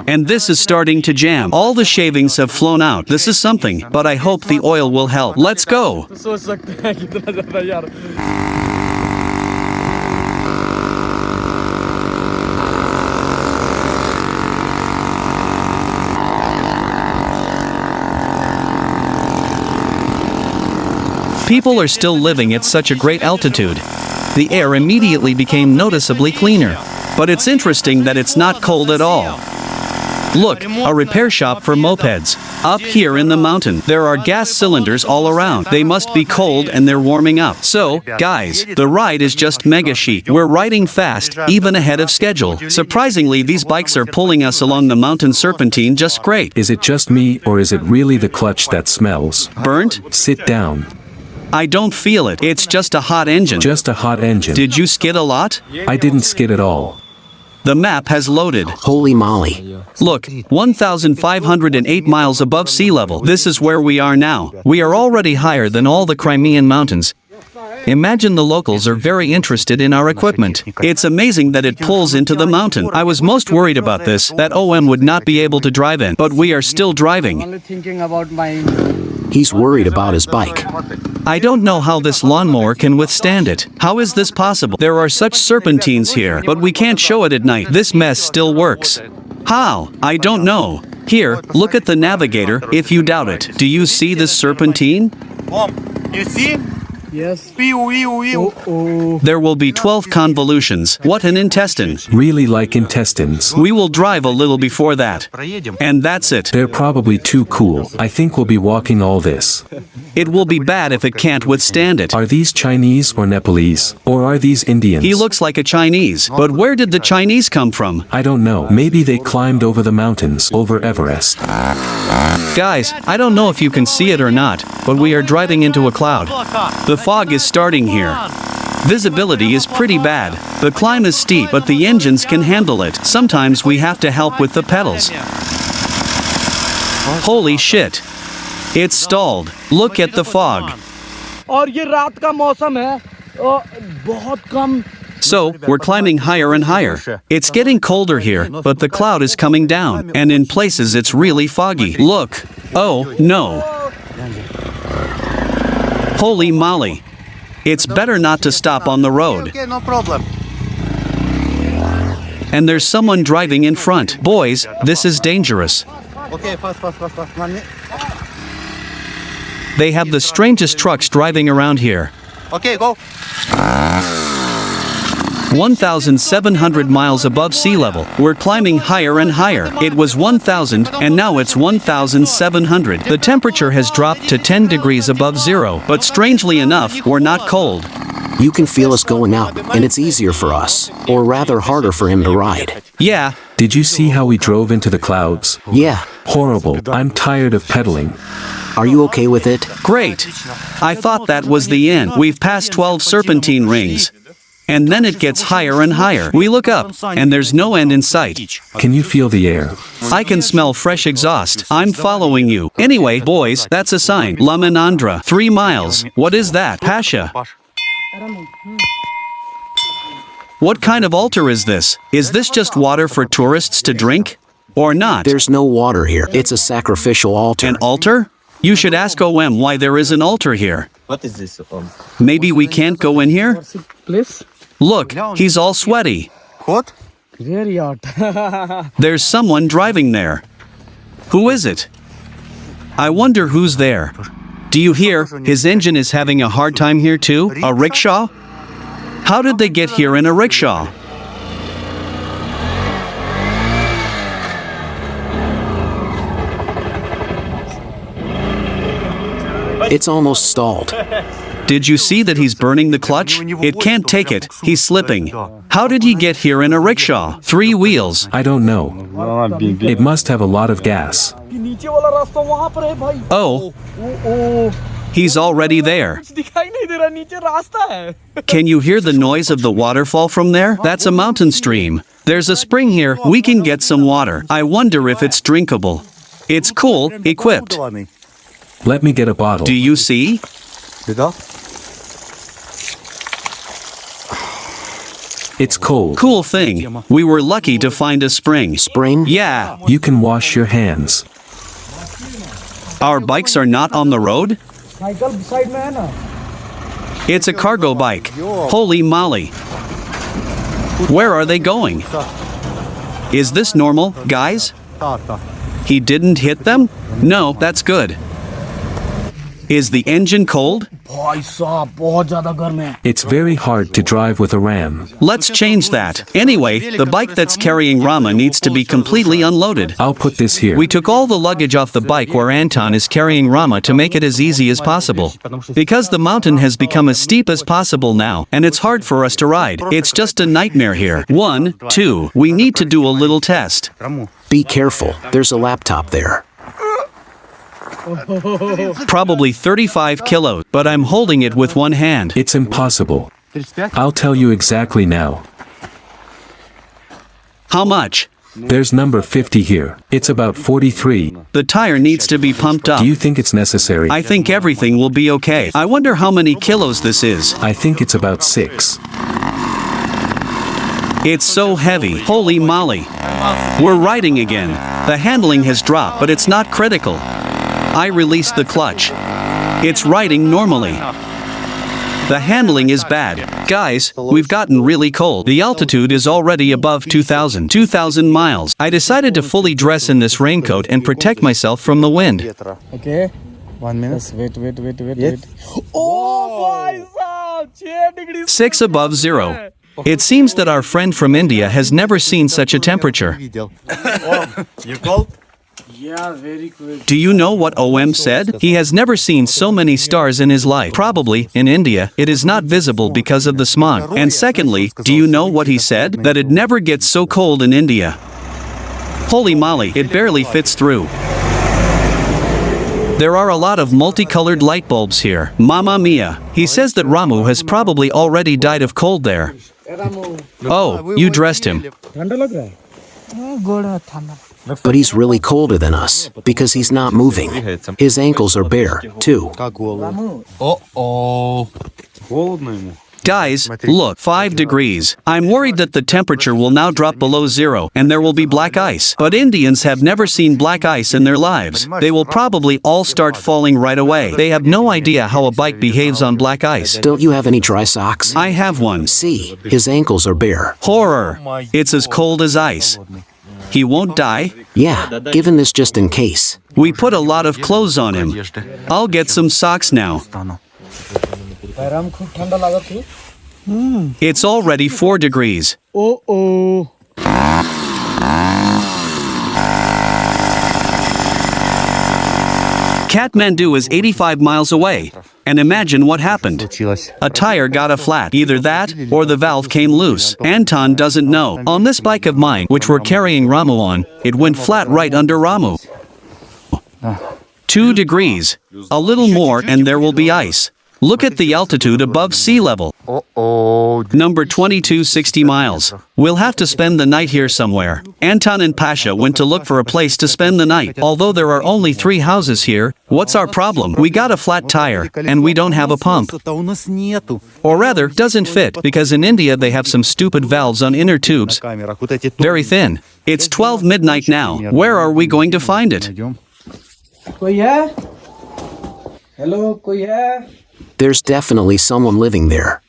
And this is starting to jam. All the shavings have flown out. This is something, but I hope the oil will help. Let's go. सोच सकते हैं कितना ज्यादा यार. People are still living at such a great altitude. The air immediately became noticeably cleaner. But it's interesting that it's not cold at all. Look, a repair shop for mopeds. Up here in the mountain, there are gas cylinders all around. They must be cold and they're warming up. So, guys, the ride is just mega chic. We're riding fast, even ahead of schedule. Surprisingly, these bikes are pulling us along the mountain serpentine just great. Is it just me or is it really the clutch that smells? Burnt? Sit down. I don't feel it. It's just a hot engine. Just a hot engine. Did you skid a lot? I didn't skid at all. The map has loaded. Holy moly. Look, 1,508 miles above sea level. This is where we are now. We are already higher than all the Crimean mountains. Imagine the locals are very interested in our equipment. It's amazing that it pulls into the mountain. I was most worried about this, that OM would not be able to drive in, but we are still driving. Only thinking about my. He's worried about his bike. I don't know how this lawnmower can withstand it. How is this possible? There are such serpentines here, but we can't show it at night. This mess still works. How? I don't know. Here, look at the navigator if you doubt it. Do you see this serpentine? You see? Yes. There will be 12 convolutions. What an intestine. Really like intestines. We will drive a little before that. And that's it. They're probably too cool. I think we'll be walking all this. It will be bad if it can't withstand it. Are these Chinese or Nepalese? Or are these Indians? He looks like a Chinese. But where did the Chinese come from? I don't know. Maybe they climbed over the mountains, over Everest. Guys, I don't know if you can see it or not, but we are driving into a cloud. The fog is starting here. Visibility is pretty bad. The climb is steep, but the engines can handle it. Sometimes we have to help with the pedals. Holy shit. It's stalled. Look at the fog. और ये रात का मौसम है बहुत कम. So, we're climbing higher and higher. It's getting colder here, but the cloud is coming down, and in places it's really foggy. Look. Oh, no. Holy moly. It's better not to stop on the road. Okay, no problem. And there's someone driving in front. Boys, this is dangerous. Okay, fast. They have the strangest trucks driving around here. Okay, go. 1,700 miles above sea level. We're climbing higher and higher. It was 1,000 and now it's 1,700. The temperature has dropped to 10 degrees above zero, but strangely enough, we're not cold. You can feel us going up, and it's easier for us, or rather harder for him to ride. Yeah. Did you see how we drove into the clouds? Yeah. Horrible. I'm tired of pedaling. Are you okay with it? Great. I thought that was the end. We've passed 12 serpentine rings. And then it gets higher and higher. We look up, and there's no end in sight. Can you feel the air? I can smell fresh exhaust. I'm following you. Anyway, boys, that's a sign. Lamanandra, 3 miles. What is that? Pasha. What kind of altar is this? Is this just water for tourists to drink? Or not? There's no water here. It's a sacrificial altar. An altar? You should ask OM why there is an altar here. What is this? Maybe we can't go in here? Please. Look, he's all sweaty. What? Very hot. There's someone driving there. Who is it? I wonder who's there. Do you hear? His engine is having a hard time here too? A rickshaw? How did they get here in a rickshaw? It's almost stalled. Did you see that he's burning the clutch? It can't take it. He's slipping. How did he get here in a rickshaw? 3 wheels. I don't know. It must have a lot of gas. नीचे वाला रास्ता वहाँ पर है भाई. Oh, he's already there. कुछ दिखाई नहीं दे रहा नीचे रास्ता है. Can you hear the noise of the waterfall from there? That's a mountain stream. There's a spring here. We can get some water. I wonder if it's drinkable. It's cool, equipped. Let me get a bottle. Do you see? It's cold. Cool thing. We were lucky to find a spring. Spring? Yeah. You can wash your hands. Our bikes are not on the road? Cycle side में है ना. It's a cargo bike. Holy moly. Where are they going? Is this normal, guys? He didn't hit them? No, that's good. Is the engine cold? भाई साहब बहुत ज़्यादा गर्म है. It's very hard to drive with a ram. Let's change that. Anyway, the bike that's carrying Rama needs to be completely unloaded. I'll put this here. We took all the luggage off the bike where Anton is carrying Rama to make it as easy as possible. Because the mountain has become as steep as possible now, and it's hard for us to ride. It's just a nightmare here. 1, 2, we need to do a little test. Be careful. There's a laptop there. Probably 35 kilos, but I'm holding it with one hand. It's impossible. I'll tell you exactly now. How much? There's number 50 here. It's about 43. The tire needs to be pumped up. Do you think it's necessary? I think everything will be okay. I wonder how many kilos this is. I think it's about 6. It's so heavy. Holy moly. We're riding again. The handling has dropped, but it's not critical. I released the clutch. It's riding normally. The handling is bad. Guys, we've gotten really cold. The altitude is already above 2,000 miles. I decided to fully dress in this raincoat and protect myself from the wind. Okay. 1 minute. Just wait. Yes. Oh, bhai sahab, 6 degrees. 6 above zero. It seems that our friend from India has never seen such a temperature. You cold? Yeah, very cool. Do you know what OM said? He has never seen so many stars in his life. Probably, in India, it is not visible because of the smog. And secondly, do you know what he said? That it never gets so cold in India. Holy moly, it barely fits through. There are a lot of multicolored light bulbs here. Mamma mia. He says that Ramu has probably already died of cold there. Oh, you dressed him. But he's really colder than us, because he's not moving. His ankles are bare, too. Uh-oh. Холодно ему. Guys, look, 5 degrees. I'm worried that the temperature will now drop below zero, and there will be black ice. But Indians have never seen black ice in their lives. They will probably all start falling right away. They have no idea how a bike behaves on black ice. Don't you have any dry socks? I have one. See, his ankles are bare. Horror. It's as cold as ice. He won't die? Yeah, given this just in case. We put a lot of clothes on him. I'll get some socks now. Params खूब ठंडा लगा थी. It's already 4 degrees. Oh. Kathmandu is 85 miles away. And imagine what happened. A tire got a flat. Either that, or the valve came loose. Anton doesn't know. On this bike of mine, which we're carrying Ramu on, it went flat right under Ramu. 2 degrees. A little more and there will be ice. Look at the altitude above sea level. Number 2260 miles. We'll have to spend the night here somewhere. Anton and Pasha went to look for a place to spend the night. Although there are only 3 houses here, what's our problem? We got a flat tire, and we don't have a pump. Or rather, doesn't fit, because in India they have some stupid valves on inner tubes. Very thin. It's 12 midnight now. Where are we going to find it? कोई है? Hello, कोई है? There's definitely someone living there.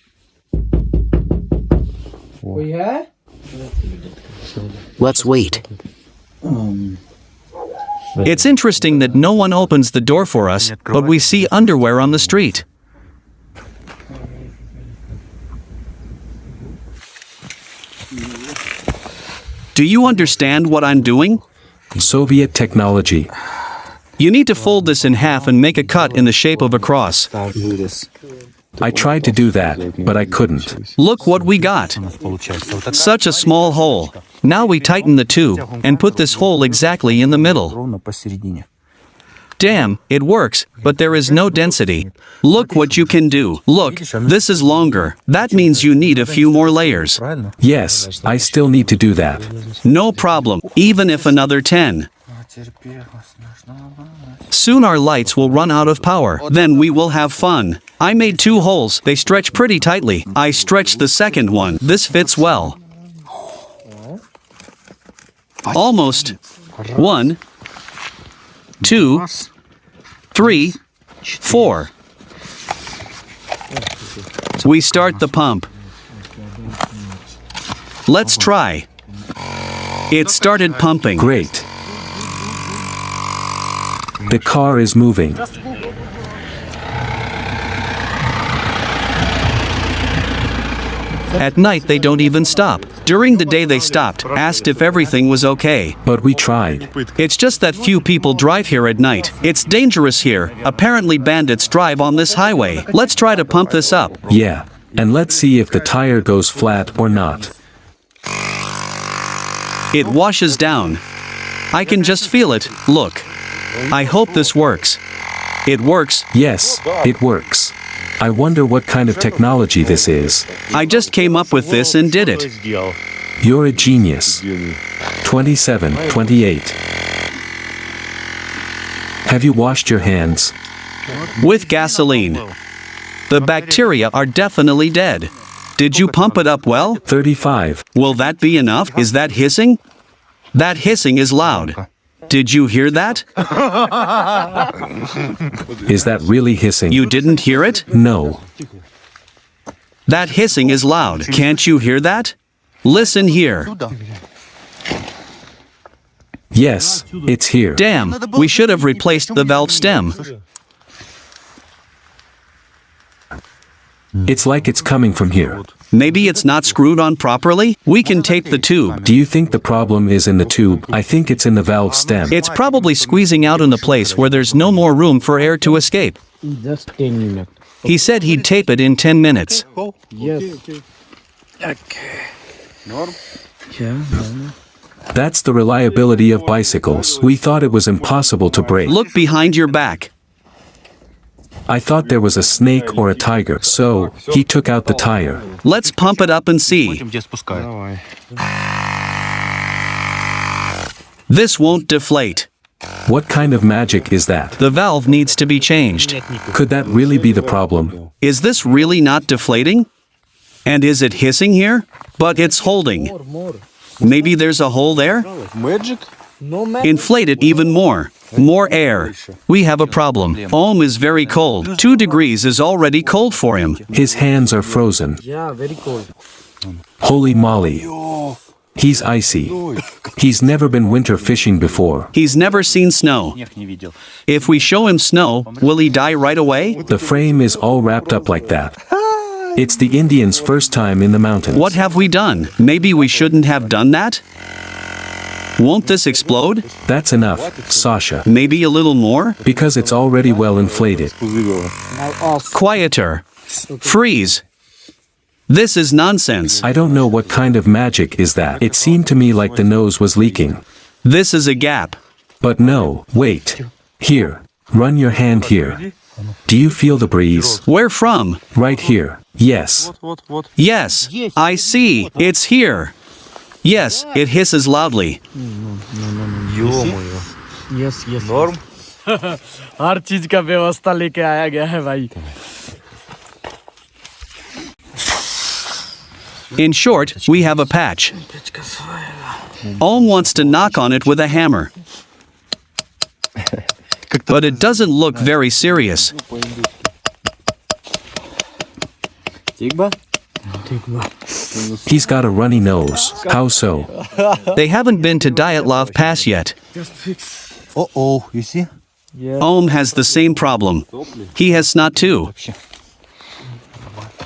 कोई है? Let's wait. It's interesting that no one opens the door for us, but we see underwear on the street. Do you understand what I'm doing? Soviet technology. You need to fold this in half and make a cut in the shape of a cross. I tried to do that, but I couldn't. Look what we got. Such a small hole. Now we tighten the tube and put this hole exactly in the middle. Damn, it works, but there is no density. Look what you can do. Look, this is longer. That means you need a few more layers. Yes, I still need to do that. No problem, even if another 10. Soon our lights will run out of power. Then we will have fun. I made 2 holes. They stretch pretty tightly. I stretched the second one. This fits well. Almost. 1, 2, 3, 4. We start the pump. Let's try. It started pumping. Great. The car is moving. At night they don't even stop. During the day they stopped, asked if everything was okay. But we tried. It's just that few people drive here at night. It's dangerous here. Apparently bandits drive on this highway. Let's try to pump this up. Yeah. And let's see if the tire goes flat or not. It washes down. I can just feel it. Look. I hope this works. It works. Yes, it works. I wonder what kind of technology this is. I just came up with this and did it. You're a genius. 27, 28. Have you washed your hands? With gasoline. The bacteria are definitely dead. Did you pump it up well? 35. Will that be enough? Is that hissing? That hissing is loud. Did you hear that? Is that really hissing? You didn't hear it? No. That hissing is loud. Can't you hear that? Listen here. Yes, it's here. Damn, we should have replaced the valve stem. It's like it's coming from here. Maybe it's not screwed on properly? We can tape the tube. Do you think the problem is in the tube? I think it's in the valve stem. It's probably squeezing out in the place where there's no more room for air to escape. Just 10 minutes. He said he'd tape it in 10 minutes. Yes. That's the reliability of bicycles. We thought it was impossible to break. Look behind your back. I thought there was a snake or a tiger, so he took out the tire. Let's pump it up and see. This won't deflate. What kind of magic is that? The valve needs to be changed. Could that really be the problem? Is this really not deflating? And is it hissing here? But it's holding. Maybe there's a hole there? Inflate it even more. More air. We have a problem. Ohm is very cold. 2 degrees is already cold for him. His hands are frozen. Yeah, very cold. Holy moly. He's icy. He's never been winter fishing before. He's never seen snow. If we show him snow, will he die right away? The frame is all wrapped up like that. It's the Indians' first time in the mountains. What have we done? Maybe we shouldn't have done that? Won't this explode? That's enough, Sasha. Maybe a little more? Because it's already well inflated. Quieter. Freeze. This is nonsense. I don't know what kind of magic is that. It seemed to me like the nose was leaking. This is a gap. But no, wait. Here. Run your hand here. Do you feel the breeze? Where from? Right here. Yes. Yes, I see. It's here. Yes, it hisses loudly. Yes, yes. Norm. हर चीज का व्यवस्था लेके आया गया है भाई. In short, we have a patch. Ohm wants to knock on it with a hammer. But it doesn't look very serious. He's got a runny nose. How so? They haven't been to Dyatlov Pass yet. Uh-oh, you see? Ohm has the same problem. He has snot too.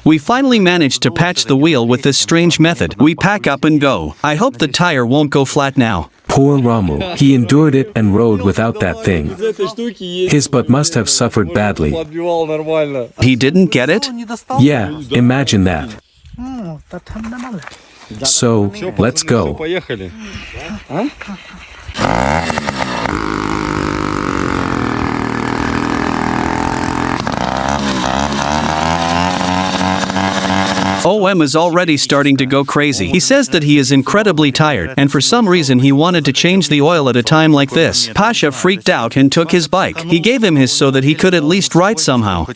We finally managed to patch the wheel with this strange method. We pack up and go. I hope the tire won't go flat now. Poor Ramu. He endured it and rode without that thing. His butt must have suffered badly. He didn't get it? Yeah, imagine that. So, let's go. OM is already starting to go crazy. He says that he is incredibly tired, and for some reason he wanted to change the oil at a time like this. Pasha freaked out and took his bike. He gave him his so that he could at least ride somehow.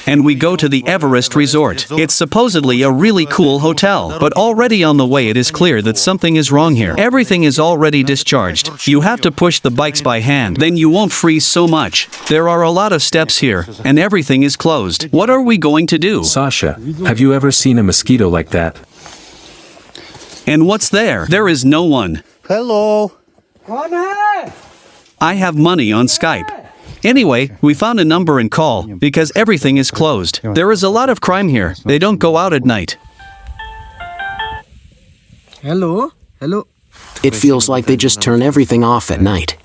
And we go to the Everest resort. It's supposedly a really cool hotel, but already on the way it is clear that something is wrong here. Everything is already discharged. You have to push the bikes by hand, then you won't freeze so much. There are a lot of steps here, and everything is closed. What are we going to do? Sasha, have you ever seen a mosquito like that? And what's there? There is no one. Hello. I have money on Skype. Anyway, we found a number and call, because everything is closed. There is a lot of crime here. They don't go out at night. Hello? Hello? It feels like they just turn everything off at night.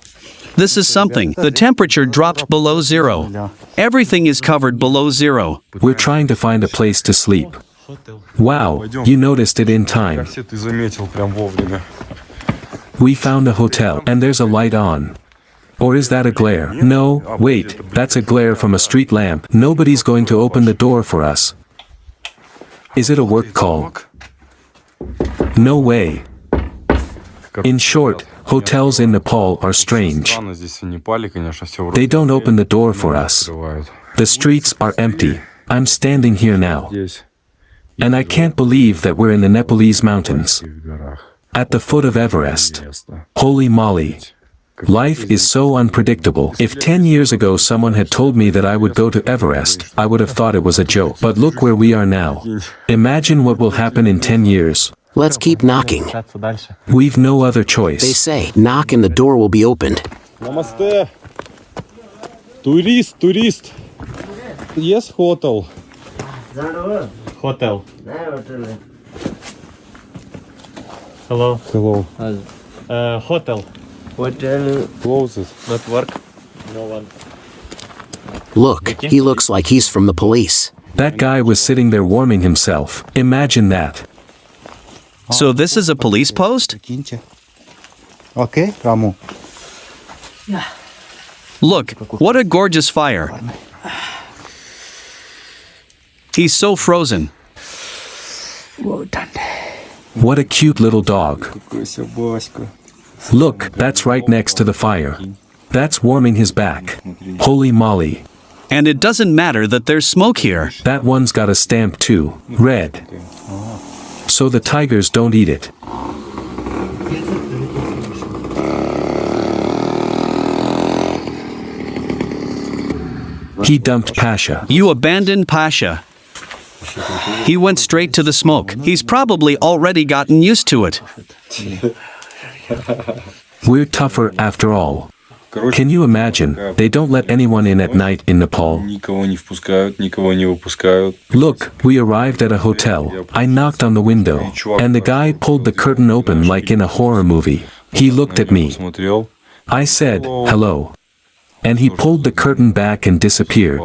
This is something. The temperature dropped below 0. Everything is covered below 0. We're trying to find a place to sleep. Wow, you noticed it in time. We found a hotel, and there's a light on. Or is that a glare? No, wait, that's a glare from a street lamp. Nobody's going to open the door for us. Is it a work call? No way. In short, hotels in Nepal are strange. They don't open the door for us. The streets are empty. I'm standing here now. And I can't believe that we're in the Nepalese mountains. At the foot of Everest. Holy moly. Life is so unpredictable. If 10 years ago someone had told me that I would go to Everest, I would have thought it was a joke. But look where we are now. Imagine what will happen in 10 years. Let's keep knocking. We've no other choice. They say, knock and the door will be opened. Namaste. Tourist. Yes, hotel. Hotel. Hello. Hello. Hotel. Closes. Not work. No one. Look, he looks like he's from the police. That guy was sitting there warming himself. Imagine that. So this is a police post? Okay, Ramu. Look, what a gorgeous fire. He's so frozen. What a cute little dog. Look, that's right next to the fire. That's warming his back. Holy moly. And it doesn't matter that there's smoke here. That one's got a stamp too. Red. So the tigers don't eat it. He dumped Pasha. You abandoned Pasha. He went straight to the smoke. He's probably already gotten used to it. We're tougher after all. Can you imagine? They don't let anyone in at night in Nepal. Look, we arrived at a hotel. I knocked on the window, and the guy pulled the curtain open like in a horror movie. He looked at me. I said, hello. And he pulled the curtain back and disappeared.